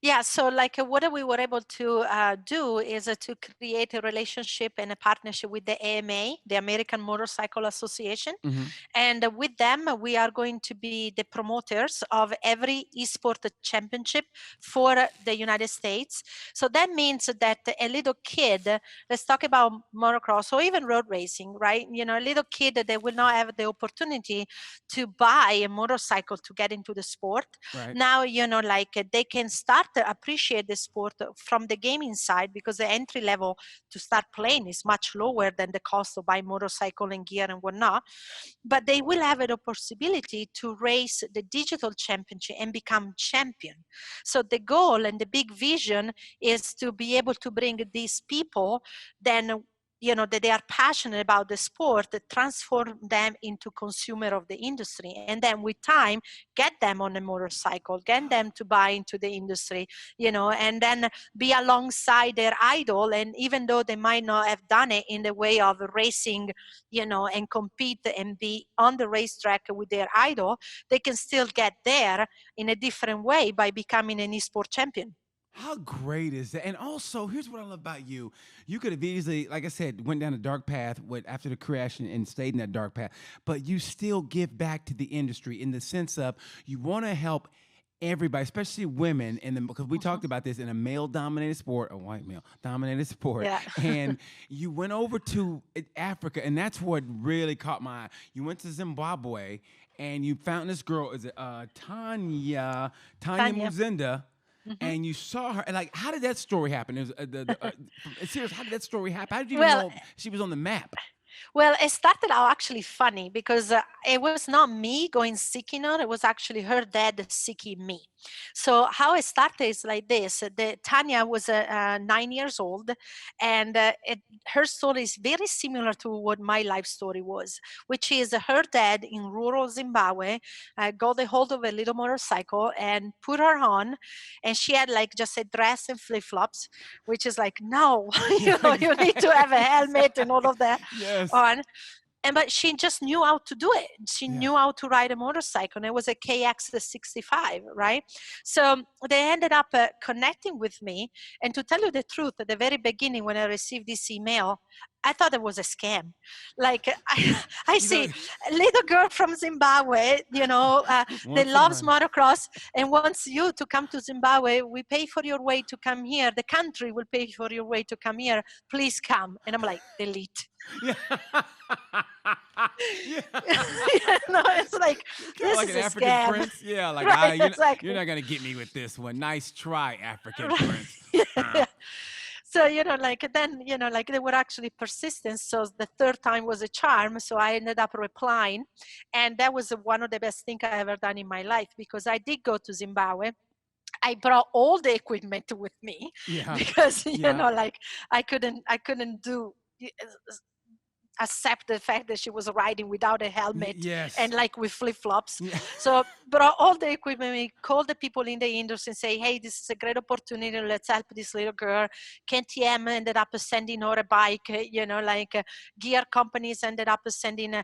Speaker 5: Yeah, so like what we were able to do is to create a relationship and a partnership with the AMA, the American Motorcycle Association.
Speaker 1: Mm-hmm.
Speaker 5: And with them, we are going to be the promoters of every esport championship for the United States. So that means that a little kid, let's talk about motocross or even road racing, right? A little kid that will not have the opportunity to buy a motorcycle to get into the sport.
Speaker 1: Right.
Speaker 5: Now, they can start to appreciate the sport from the gaming side, because the entry level to start playing is much lower than the cost of buying motorcycle and gear and whatnot. But they will have the possibility to race the digital championship and become champion. So the goal and the big vision is to be able to bring these people then, that they are passionate about the sport, transform them into consumer of the industry, and then with time get them on a motorcycle, get them to buy into the industry, and then be alongside their idol. And even though they might not have done it in the way of racing, and compete and be on the racetrack with their idol, they can still get there in a different way by becoming an esport champion.
Speaker 1: How great is that? And also, here's what I love about you. You could have easily, like I said, went down a dark path after the crash and stayed in that dark path, but you still give back to the industry in the sense of you want to help everybody, especially women, because we talked about this in a male-dominated sport, a white male-dominated sport,
Speaker 5: Yeah.
Speaker 1: and you went over to Africa, and that's what really caught my eye. You went to Zimbabwe, and you found this girl, is it Tanya
Speaker 5: Tanya.
Speaker 1: Muzinda, and you saw her, and like, how did that story happen? It was, serious, how did that story happen? How did you even
Speaker 5: Well,
Speaker 1: know she was on the map?
Speaker 5: Well, it started out actually funny because it was not me going seeking her; it was actually her dad seeking me. So how it started is like this: Tanya was 9 years old, and her story is very similar to what my life story was, which is her dad in rural Zimbabwe got a hold of a little motorcycle and put her on, and she had like just a dress and flip flops, which is like no, you need to have a helmet and all of that
Speaker 1: Yes.
Speaker 5: on. But she just knew how to do it. She knew how to ride a motorcycle, and it was a KX65, right? So they ended up connecting with me. And to tell you the truth, at the very beginning, when I received this email, I thought it was a scam. Like I
Speaker 1: You
Speaker 5: see
Speaker 1: know-
Speaker 5: a little girl from Zimbabwe, that
Speaker 1: Wants some
Speaker 5: loves
Speaker 1: money.
Speaker 5: motocross and wants you to come to Zimbabwe. We pay for your way to come here. The country will pay for your way to come here. Please come. And I'm like, delete.
Speaker 1: Yeah. Yeah.
Speaker 5: It's like,
Speaker 1: Kind of
Speaker 5: this
Speaker 1: like
Speaker 5: is
Speaker 1: an
Speaker 5: a
Speaker 1: African
Speaker 5: scam.
Speaker 1: prince. Yeah, like
Speaker 5: Right,
Speaker 1: you're
Speaker 5: exactly.
Speaker 1: not gonna get me with this one. Nice try, African
Speaker 5: Right.
Speaker 1: prince.
Speaker 5: Yeah. So, then, they were actually persistent. So the third time was a charm. So I ended up replying. And that was one of the best things I ever done in my life, because I did go to Zimbabwe. I brought all the equipment with me
Speaker 1: Yeah.
Speaker 5: because,
Speaker 1: Yeah.
Speaker 5: I couldn't do accept the fact that she was riding without a helmet
Speaker 1: Yes.
Speaker 5: and like with flip-flops.
Speaker 1: Yeah.
Speaker 5: So brought all the equipment. We called the people in the industry and say, hey, this is a great opportunity. Let's help this little girl. KTM ended up sending her a bike, gear companies ended up sending a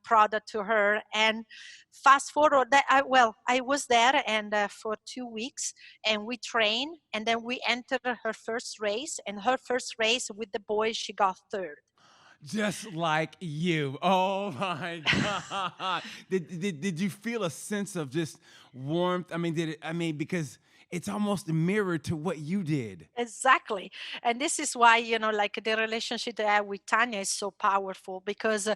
Speaker 5: product to her. And fast forward that I was there and for 2 weeks, and we trained, and then we entered her first race, and her first race with the boys, she got third.
Speaker 1: Just like you. Oh my God. Did you feel a sense of just warmth? I mean, because it's almost a mirror to what you did.
Speaker 5: Exactly. And this is why, the relationship that I have with Tanya is so powerful, because,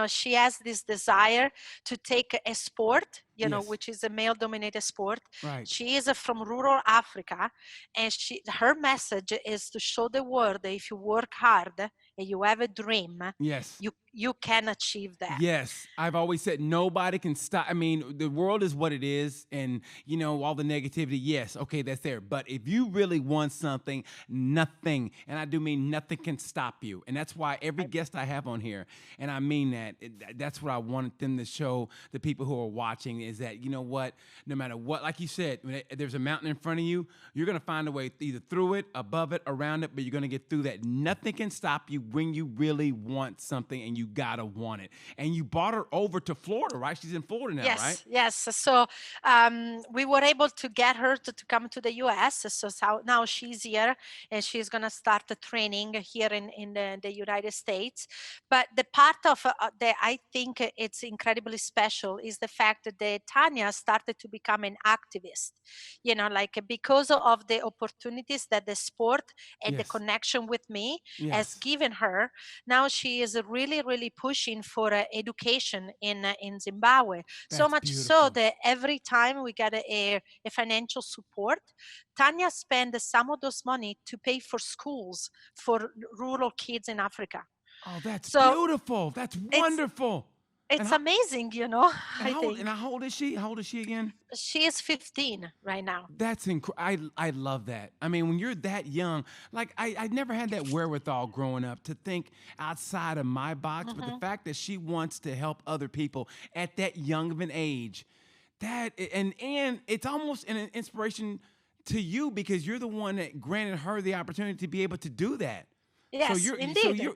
Speaker 5: she has this desire to take a sport,
Speaker 1: Yes.
Speaker 5: which is a male dominated sport.
Speaker 1: Right.
Speaker 5: She is from rural Africa, and her message is to show the world that if you work hard and you have a dream,
Speaker 1: Yes.
Speaker 5: you can achieve that.
Speaker 1: Yes, I've always said nobody can stop. I mean, the world is what it is, and all the negativity. Yes, okay, that's there. But if you really want something, nothing, and I do mean nothing, can stop you. And that's why every guest I have on here, and I mean that, that's what I wanted them to show the people who are watching, is that what, no matter what, like you said, when there's a mountain in front of you, you're gonna find a way either through it, above it, around it, but you're gonna get through that. Nothing can stop you when you really want something, and you gotta want it. And you brought her over to Florida, right? She's in Florida now, right?
Speaker 5: Yes. So we were able to get her to come to the US. So now she's here, and she's going to start the training here in the United States. But the part of that I think it's incredibly special is the fact that Tanya started to become an activist, because of the opportunities that the sport and the
Speaker 1: Yes.
Speaker 5: connection with me has
Speaker 1: Yes.
Speaker 5: given her. Now she is really, really pushing for education in Zimbabwe. So
Speaker 1: That's
Speaker 5: much so
Speaker 1: beautiful.
Speaker 5: that every time we get a financial support, Tanya spends some of those money to pay for schools for rural kids in Africa.
Speaker 1: Oh, that's
Speaker 5: So
Speaker 1: beautiful. That's
Speaker 5: it's
Speaker 1: wonderful.
Speaker 5: it's
Speaker 1: how,
Speaker 5: amazing, I think.
Speaker 1: how old is she? How old is she again?
Speaker 5: She is 15 right now.
Speaker 1: That's incredible. I love that. I mean, when you're that young, like I never had that wherewithal growing up to think outside of my box, but the fact that she wants to help other people at that young of an age, that and it's almost an inspiration to you, because you're the one that granted her the opportunity to be able to do that.
Speaker 5: Yes, indeed.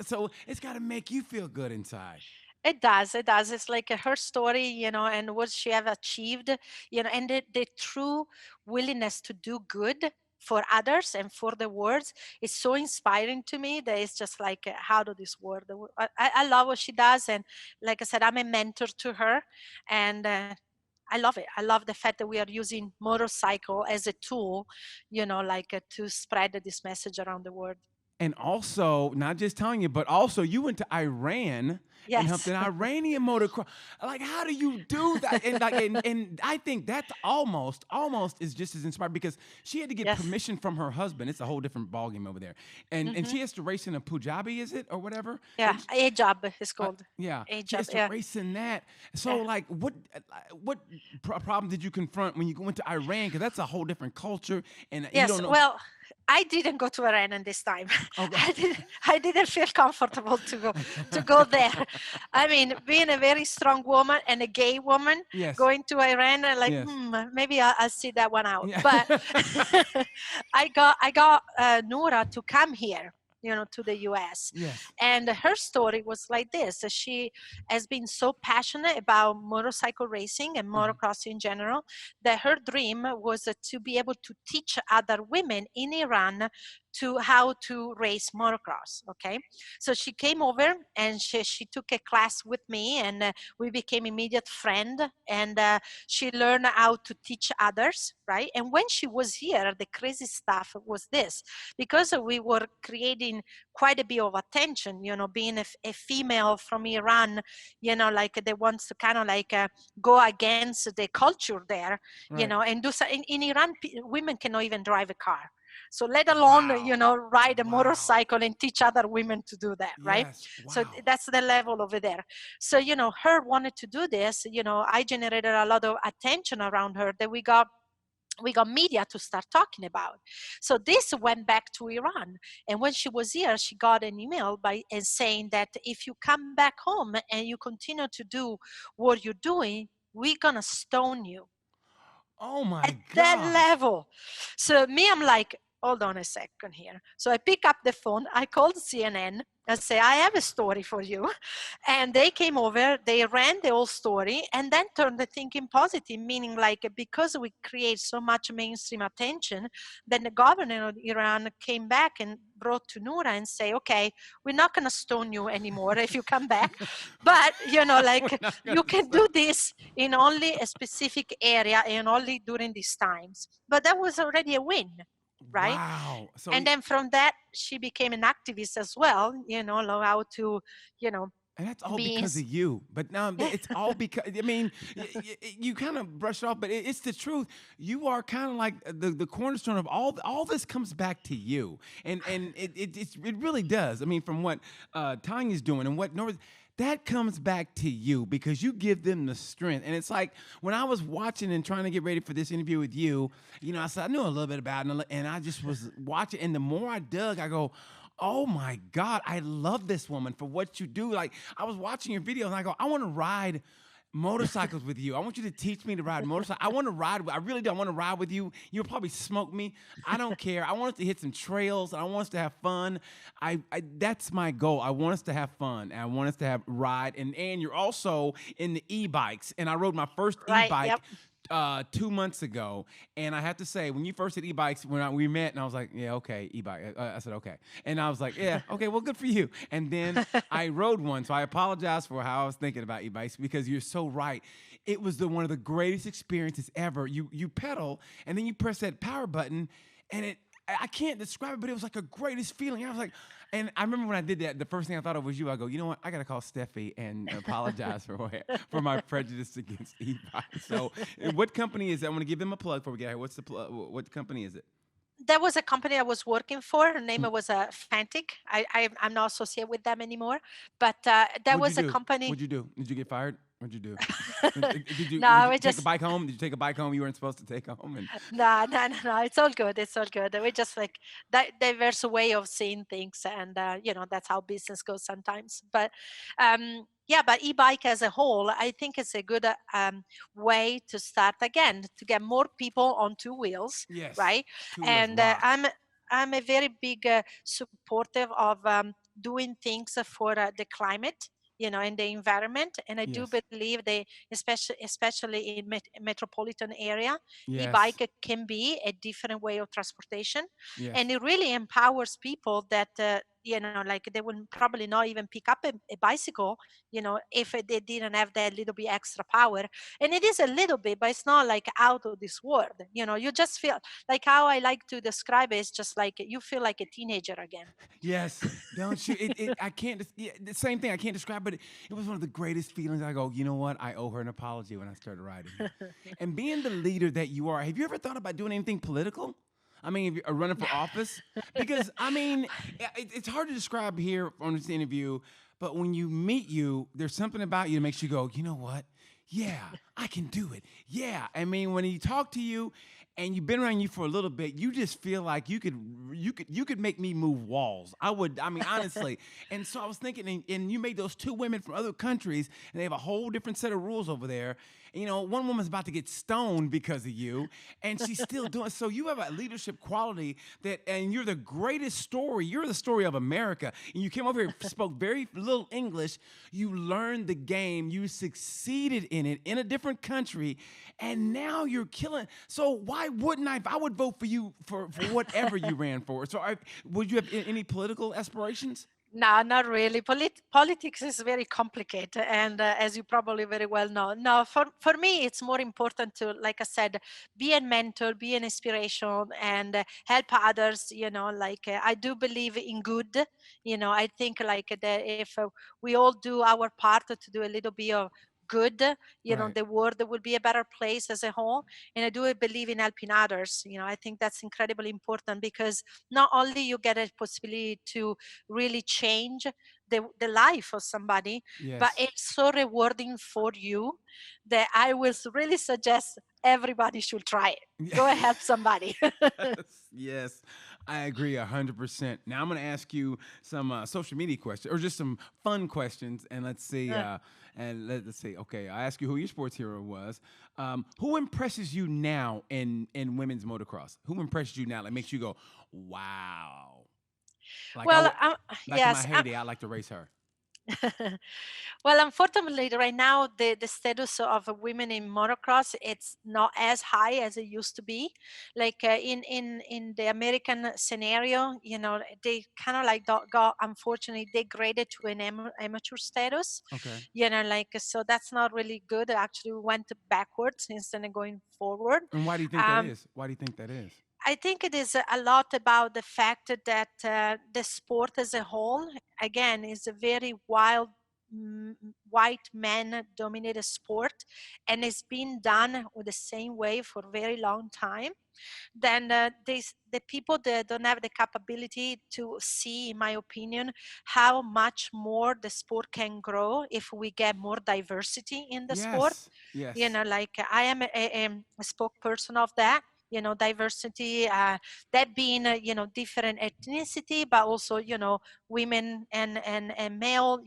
Speaker 1: So it's got to make you feel good inside.
Speaker 5: It does. It does. It's like her story, and what she have achieved, and the true willingness to do good for others and for the world is so inspiring to me that it's just like, how do this work? I love what she does. And like I said, I'm a mentor to her. And I love it. I love the fact that we are using motorcycle as a tool, to spread this message around the world.
Speaker 1: And also, not just telling you, but also you went to Iran and helped
Speaker 5: Yes.
Speaker 1: an Iranian motocross. Like, how do you do that? And I think that almost is just as inspiring, because she had to get
Speaker 5: Yes.
Speaker 1: permission from her husband. It's a whole different ballgame over there. And she has to race in a Punjabi, is it, or whatever?
Speaker 5: Yeah, hijab is called.
Speaker 1: Yeah, she
Speaker 5: Hijab,
Speaker 1: has to
Speaker 5: yeah.
Speaker 1: race in that. So,
Speaker 5: Yeah.
Speaker 1: like, what problem did you confront when you went to Iran? Because that's a whole different culture, and you
Speaker 5: Yes,
Speaker 1: don't know.
Speaker 5: well, I didn't go to Iran this time.
Speaker 1: Okay.
Speaker 5: I didn't feel comfortable to go there. I mean, being a very strong woman and a gay woman,
Speaker 1: Yes.
Speaker 5: going to Iran,
Speaker 1: Yes.
Speaker 5: maybe I'll sit that one out.
Speaker 1: Yeah.
Speaker 5: But I got Noura to come here, to the US.
Speaker 1: Yes.
Speaker 5: And her story was like this. She has been so passionate about motorcycle racing and motocross in general that her dream was to be able to teach other women in Iran to how to race motocross. Okay, so she came over and she took a class with me, and we became immediate friend, and she learned how to teach others, right? And when she was here, the crazy stuff was this, because we were creating quite a bit of attention, you know, being a female from Iran, you know, like they want to kind of like go against the culture there, you
Speaker 1: Right.
Speaker 5: know, and do so. In Iran, women cannot even drive a car. So let alone, you know, ride a motorcycle and teach other women to do that, right?
Speaker 1: Yes.
Speaker 5: So
Speaker 1: Wow.
Speaker 5: that's the level over there. So, you know, her wanted to do this, you know, I generated a lot of attention around her that we got media to start talking about. So this went back to Iran. And when she was here, she got an email and saying that if you come back home and you continue to do what you're doing, we're gonna stone you.
Speaker 1: Oh my
Speaker 5: At that
Speaker 1: gosh.
Speaker 5: level. So me, I'm like, hold on a second here. So I pick up the phone, I called CNN and say, I have a story for you. And they came over, they ran the whole story and then turned the thinking positive, meaning like because we create so much mainstream attention, then the governor of Iran came back and brought to Noura and say, okay, we're not going to stone you anymore if you come back. But, you know, like you can do this in only a specific area and only during these times. But that was already a win, right?
Speaker 1: Wow. So
Speaker 5: And then from that, she became an activist as well, you know, know how to, you know,
Speaker 1: and that's all
Speaker 5: be
Speaker 1: because of you. But now it's all because, I mean, you kind of brush it off, but it's the truth. You are kind of like the cornerstone of all this comes back to you. And it really does. I mean, from what Tanya's doing and what Nora's, that comes back to you because you give them the strength. And it's like when I was watching and trying to get ready for this interview with you, you know, I knew a little bit about it, and I just was watching. And the more I dug, I go, oh my God, I love this woman for what you do. Like I was watching your video and I go, I want to ride motorcycles with you. I want you to teach me to ride motorcycles. I want to ride. I really do. I want to ride with you. You'll probably smoke me. I don't care. I want us to hit some trails. And I want us to have fun. That's my goal. I want us to have fun. And I want us to have ride. And you're also in the e-bikes. And I rode my first e-bike.
Speaker 5: Yep.
Speaker 1: 2 months ago, and I have to say, when you first did e-bikes, when we met, and I was like, yeah, okay, e-bike. I said, okay. And I was like, yeah, okay, well, good for you. And then I rode one, so I apologize for how I was thinking about e-bikes because you're so right. It was one of the greatest experiences ever. You pedal, and then you press that power button, and I can't describe it, but it was like a greatest feeling. I was like, and I remember when I did that, the first thing I thought of was you. I go, you know what? I got to call Stefy and apologize for my prejudice against e-bikes. So what company is that? I want to give them a plug before we get here. What's the plug? What company is it?
Speaker 5: That was a company I was working for. Her name was Fantic. I'm not associated with them anymore. But that was a company.
Speaker 1: What'd you do? Did you get fired? What'd you do? Did you
Speaker 5: No, we
Speaker 1: take
Speaker 5: just
Speaker 1: a bike home? Did you take a bike home you weren't supposed to take home? And
Speaker 5: no. It's all good. It's all good. We just like that diverse way of seeing things, and you know, that's how business goes sometimes. But yeah, but e-bike as a whole, I think it's a good way to start again to get more people on two wheels,
Speaker 1: yes,
Speaker 5: right?
Speaker 1: two wheels
Speaker 5: And
Speaker 1: rock.
Speaker 5: I'm a very big supportive of doing things for the climate, you know, in the environment. And I do
Speaker 1: Yes.
Speaker 5: believe they, especially in metropolitan area,
Speaker 1: Yes.
Speaker 5: e-bike can be a different way of transportation.
Speaker 1: Yes.
Speaker 5: And it really empowers people that, you know, like they will probably not even pick up a bicycle, you know, if they didn't have that little bit extra power. And it is a little bit, but it's not like out of this world. You know, you just feel like, how I like to describe it is just like you feel like a teenager again.
Speaker 1: Yes, don't you? I can't. The same thing. I can't describe, but it was one of the greatest feelings. I go, you know what? I owe her an apology when I started riding. And being the leader that you are, have you ever thought about doing anything political? I mean, if you're running for office, because I mean, it's hard to describe here on this interview. But when you meet you, there's something about you that makes you go, you know what? Yeah, I can do it. Yeah, I mean, when he talk to you, and you've been around you for a little bit, you just feel like you could make me move walls. I mean, honestly. And so I was thinking, and you made those two women from other countries, and they have a whole different set of rules over there. You know, one woman's about to get stoned because of you, and she's still doing. So you have a leadership quality that, and you're the greatest story. You're the story of America. And you came over here, spoke very little English. You learned the game. You succeeded in it in a different country, and now you're killing. So why wouldn't I? I would vote for you for whatever you ran for. So would you have any political aspirations?
Speaker 5: No, not really. Politics is very complicated, and as you probably very well know, no. For me, it's more important to, like I said, be a mentor, be an inspiration, and help others. I do believe in good. I think like that if we all do our part to do a little bit of good,
Speaker 1: Right.
Speaker 5: the world will be a better place as a whole. And I do believe in helping others. I think that's incredibly important because not only you get a possibility to really change the life of somebody, but
Speaker 1: Yes.
Speaker 5: it's so rewarding for you that I will really suggest everybody should try it. Go and help somebody.
Speaker 1: Yes, I agree 100%. Now I'm going to ask you some social media questions or just some fun questions, and let's see. Let's see. Okay, I ask you who your sports hero was. Who impresses you now in women's motocross? Who impresses you now? That makes you go, wow. Like
Speaker 5: Well,
Speaker 1: like in my
Speaker 5: yes.
Speaker 1: heyday, I like to race her.
Speaker 5: Well, unfortunately, right now the status of women in motocross it's not as high as it used to be. Like in the American scenario, they kind of like got unfortunately degraded to an amateur status.
Speaker 1: Okay.
Speaker 5: So that's not really good. Actually, we went backwards instead of going forward.
Speaker 1: And why do you think that
Speaker 5: Um,
Speaker 1: is? Why do you think that is?
Speaker 5: I think it is a lot about the fact that the sport as a whole, again, is a very wild, white man dominated sport, and it's been done with the same way for a very long time. Then the people that don't have the capability to see, in my opinion, how much more the sport can grow if we get more diversity in the sport.
Speaker 1: Yes. Yes.
Speaker 5: I am a spokesperson of that. Diversity, that being different ethnicity, but also women and male.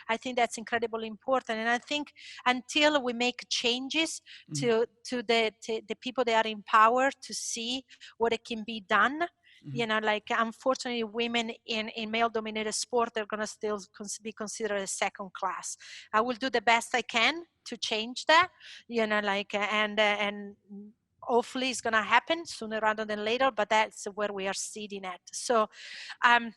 Speaker 5: I think that's incredibly important, and I think until we make changes
Speaker 1: Mhm.
Speaker 5: to the people that are in power to see what it can be done.
Speaker 1: Mhm.
Speaker 5: Unfortunately, women in male dominated sport are going to still be considered a second class. I will do the best I can to change that, and hopefully it's going to happen sooner rather than later, but that's where we are sitting at. So um,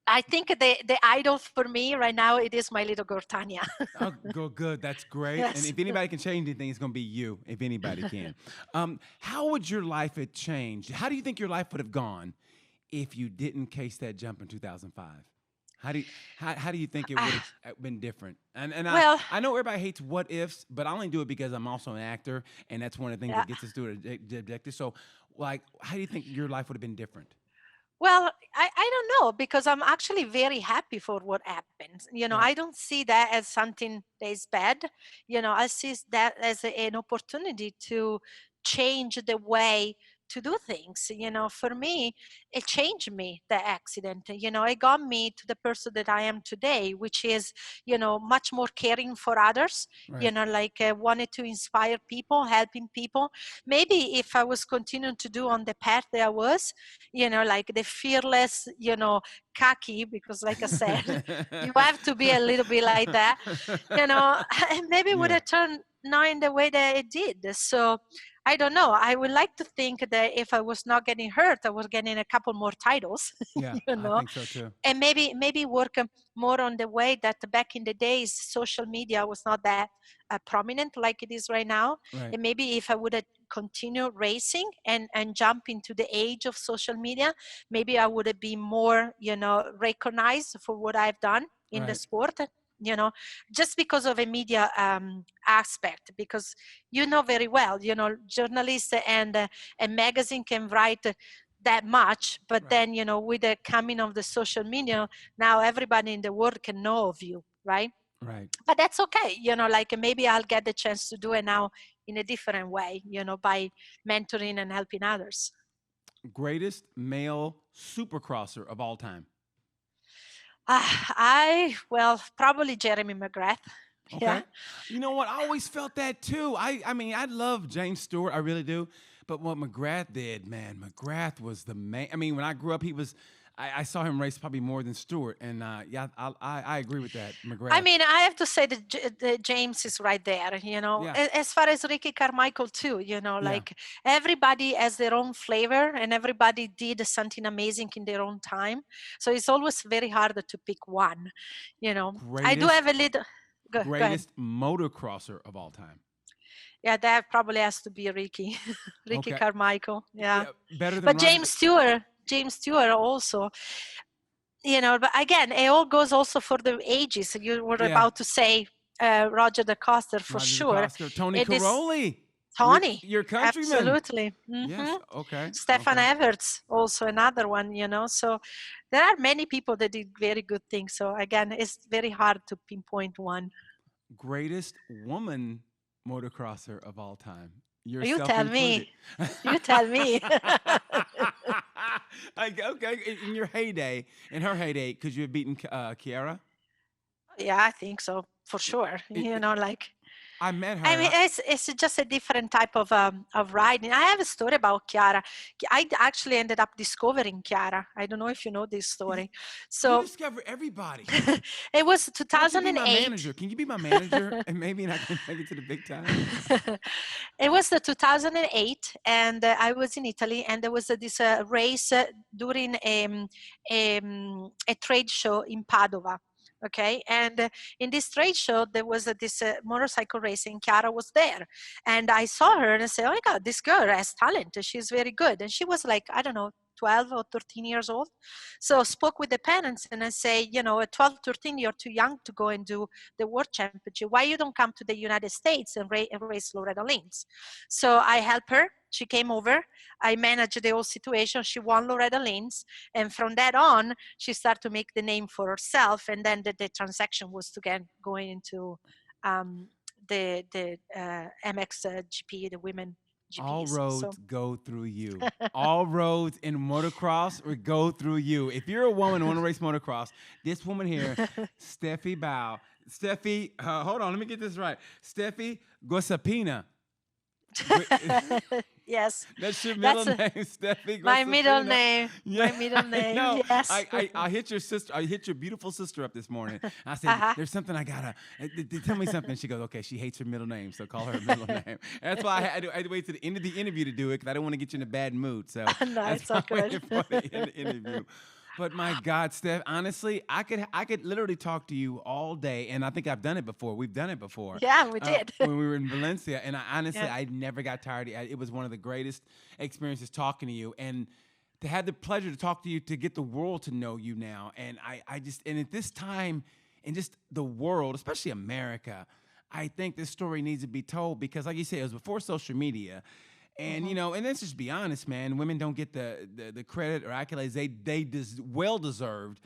Speaker 5: I think the idol for me right now, it is my little girl, Tanya.
Speaker 1: Oh, good. That's great. And
Speaker 5: Yes.
Speaker 1: if anybody can change anything, it's going to be you, if anybody can. How would your life have changed? How do you think your life would have gone if you didn't case that jump in 2005? How do you think it would have been different? And
Speaker 5: Well,
Speaker 1: I know everybody hates what ifs, but I only do it because I'm also an actor, and that's one of the things
Speaker 5: yeah.
Speaker 1: that gets us to the objective. So, like, how do you think your life would have been different?
Speaker 5: Well, I don't know because I'm actually very happy for what happened.
Speaker 1: Right.
Speaker 5: I don't see that as something that is bad. I see that as an opportunity to change the way to do things. For me, it changed me, the accident. It got me to the person that I am today, which is, much more caring for others,
Speaker 1: Right.
Speaker 5: wanted to inspire people, helping people. Maybe if I was continuing to do on the path that I was, the fearless, cocky, because like I said, you have to be a little bit like that, and maybe would
Speaker 1: Yeah.
Speaker 5: have turned now in the way that it did. So I don't know. I would like to think that if I was not getting hurt, I was getting a couple more titles,
Speaker 1: Yeah, I think so too.
Speaker 5: and maybe work more on the way that back in the days, social media was not that prominent like it is right now.
Speaker 1: Right.
Speaker 5: And maybe if I would have continued racing and jump into the age of social media, maybe I would have been more, recognized for what I've done in the
Speaker 1: Right.
Speaker 5: sport. Just because of a media aspect, because very well, journalists and magazine can write that much, but
Speaker 1: Right.
Speaker 5: then with the coming of the social media, now everybody in the world can know of you, right?
Speaker 1: Right.
Speaker 5: But that's okay, maybe I'll get the chance to do it now in a different way, by mentoring and helping others.
Speaker 1: Greatest male supercrosser of all time.
Speaker 5: Well, probably Jeremy McGrath.
Speaker 1: Okay.
Speaker 5: Yeah.
Speaker 1: You know what? I always felt that too. I mean, I love James Stewart. I really do. But what McGrath did, man, McGrath was the man. I mean, when I grew up, he was. I saw him race probably more than Stewart, and yeah, I agree with that. McGrath.
Speaker 5: I mean, I have to say that James is right there,
Speaker 1: Yeah.
Speaker 5: As far as Ricky Carmichael too,
Speaker 1: Yeah.
Speaker 5: like everybody has their own flavor and everybody did something amazing in their own time. So it's always very hard to pick one, I do
Speaker 1: Greatest,
Speaker 5: have a little, go ahead.
Speaker 1: greatest motocrosser of all time.
Speaker 5: Yeah, that probably has to be Ricky, Ricky
Speaker 1: Okay.
Speaker 5: Carmichael. Yeah.
Speaker 1: Better than
Speaker 5: But
Speaker 1: Ryan.
Speaker 5: James Stewart also, but again, it all goes also for the ages. You were
Speaker 1: Yeah.
Speaker 5: about to say Roger DeCoster for
Speaker 1: Roger
Speaker 5: sure.
Speaker 1: DeCoster, Tony
Speaker 5: It is
Speaker 1: Caroli.
Speaker 5: Tony,
Speaker 1: Your countryman.
Speaker 5: absolutely.
Speaker 1: Yes. Okay.
Speaker 5: Stefan
Speaker 1: okay.
Speaker 5: Everts, also another one, So there are many people that did very good things. So again, it's very hard to pinpoint one.
Speaker 1: Greatest woman motocrosser of all time.
Speaker 5: You
Speaker 1: Yourself
Speaker 5: tell
Speaker 1: included.
Speaker 5: me. You tell me.
Speaker 1: Okay, in your heyday, in her heyday, could you have beaten Kiara?
Speaker 5: Yeah, I think so, for sure. Like
Speaker 1: I met her.
Speaker 5: I mean, it's just a different type of riding. I have a story about Chiara. I actually ended up discovering Chiara. I don't know if you know this story.
Speaker 1: you
Speaker 5: So
Speaker 1: discover everybody.
Speaker 5: it was
Speaker 1: Why don't you be my
Speaker 5: 2008.
Speaker 1: manager? Can you be my manager? And maybe I can make it to the big time.
Speaker 5: It was the 2008, and I was in Italy, and there was this race during a trade show in Padova. Okay, and in this trade show there was this motorcycle racing. Chiara was there, and I saw her and I said, "Oh my God, this girl has talent. She's very good." And she was like, I don't know, 12 or 13 years old. So spoke with the parents and I say, at 12, 13, you're too young to go and do the world championship. Why you don't come to the United States and race Loretta Lynn's? So I helped her. She came over. I managed the whole situation. She won Loretta Lynn's. And from that on, she started to make the name for herself. And then the transaction was to get going into the MXGP, the women GPs.
Speaker 1: All roads go through you. All roads in motocross would go through you. If you're a woman who want to race motocross, this woman here, Stefy Bau. Stefy, hold on, let me get this right. Stefy Gosapina.
Speaker 5: Yes.
Speaker 1: That's your middle name, Stefy.
Speaker 5: My middle name.
Speaker 1: Yeah.
Speaker 5: My middle name.
Speaker 1: No,
Speaker 5: yes.
Speaker 1: I hit your sister. I hit your beautiful sister up this morning. I said, "There's something I gotta tell me something." She goes, "Okay." She hates her middle name, so call her middle name. And that's why I had to wait to the end of the interview to do it because I don't want to get you in a bad mood. So
Speaker 5: No,
Speaker 1: that's
Speaker 5: it's
Speaker 1: why
Speaker 5: all
Speaker 1: I waited
Speaker 5: good.
Speaker 1: for the interview. But my God, Steph, honestly, I could literally talk to you all day, and I think I've done it before. We've done it before.
Speaker 5: Yeah, we did.
Speaker 1: When we were in Valencia, and honestly,
Speaker 5: Yeah.
Speaker 1: I never got tired. It was one of the greatest experiences talking to you, and to have the pleasure to talk to you, to get the world to know you now. And I just, and at this time, in just the world, especially America, I think this story needs to be told because, like you said, it was before social media. And, and let's just be honest, man, women don't get the credit or accolades they well deserved.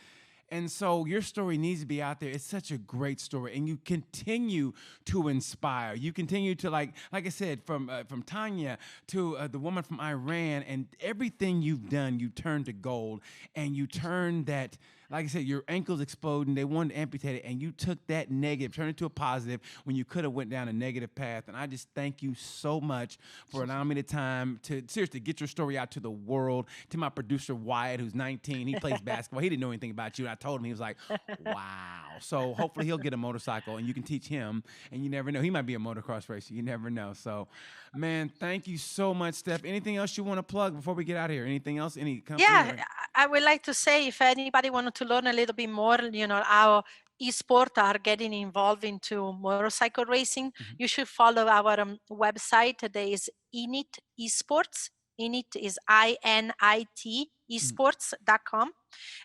Speaker 1: And so your story needs to be out there. It's such a great story, and you continue to inspire. You continue to, like I said, from Tanya to the woman from Iran, and everything you've done, you turned to gold, and you turned that. Like I said, your ankle's exploding. They wanted to amputate it, and you took that negative, turned it to a positive when you could have went down a negative path. And I just thank you so much for allowing me the time to seriously get your story out to the world. To my producer Wyatt, who's 19, he plays basketball. He didn't know anything about you. And I told him, he was like, "Wow." So hopefully he'll get a motorcycle, and you can teach him. And you never know, he might be a motocross racer. You never know. So, man, thank you so much, Steph. Anything else you want to plug before we get out of here? Anything else? Any company?
Speaker 5: Yeah, I would like to say if anybody wanted to learn a little bit more, how e-sport are getting involved into motorcycle racing, you should follow our website. There is Init Esports. Init is INIT esports.com.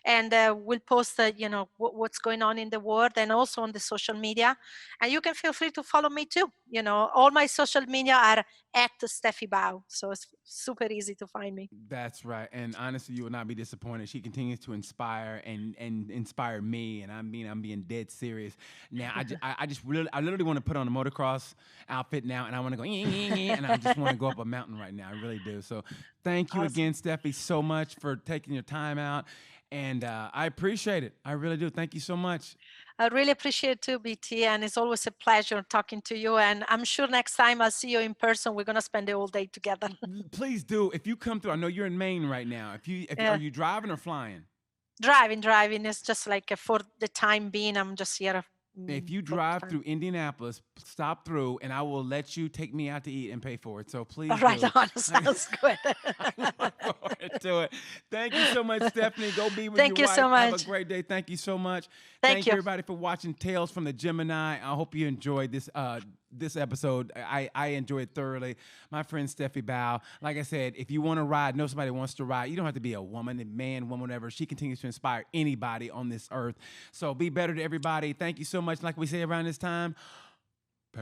Speaker 5: And we'll post, what's going on in the world and also on the social media. And you can feel free to follow me too. All my social media are at Stefy Bau. So it's super easy to find me.
Speaker 1: That's right. And honestly, you will not be disappointed. She continues to inspire and inspire me. And I'm being dead serious. Now, I literally want to put on a motocross outfit now, and I want to go, and I just want to go up a mountain right now. I really do. So thank you
Speaker 5: Awesome.
Speaker 1: again, Stefy, so much for for taking your time out. And I appreciate it. I really do. Thank you so much.
Speaker 5: I really appreciate it too, BT, and it's always a pleasure talking to you. And I'm sure next time I'll see you in person, we're gonna spend the whole day together.
Speaker 1: Please do. If you come through, I know you're in Maine right now. Are you driving or flying?
Speaker 5: Driving. It's just like for the time being, I'm just here.
Speaker 1: If you drive through Indianapolis, stop through, and I will let you take me out to eat and pay for it. So please.
Speaker 5: Right on. Sounds good.
Speaker 1: I look forward to it. Thank you so much, Stephanie. Go be with
Speaker 5: Thank
Speaker 1: your
Speaker 5: you
Speaker 1: wife.
Speaker 5: so much.
Speaker 1: Have a great day. Thank you so much.
Speaker 5: Thank you,
Speaker 1: everybody, for watching Tales from the Gemini. I hope you enjoyed this episode. I enjoyed it thoroughly. My friend Stefy Bau. Like I said, if you want to ride, know somebody wants to ride. You don't have to be a woman, a man, woman, whatever. She continues to inspire anybody on this earth. So be better to everybody. Thank you so much. Like we say around this time, peace.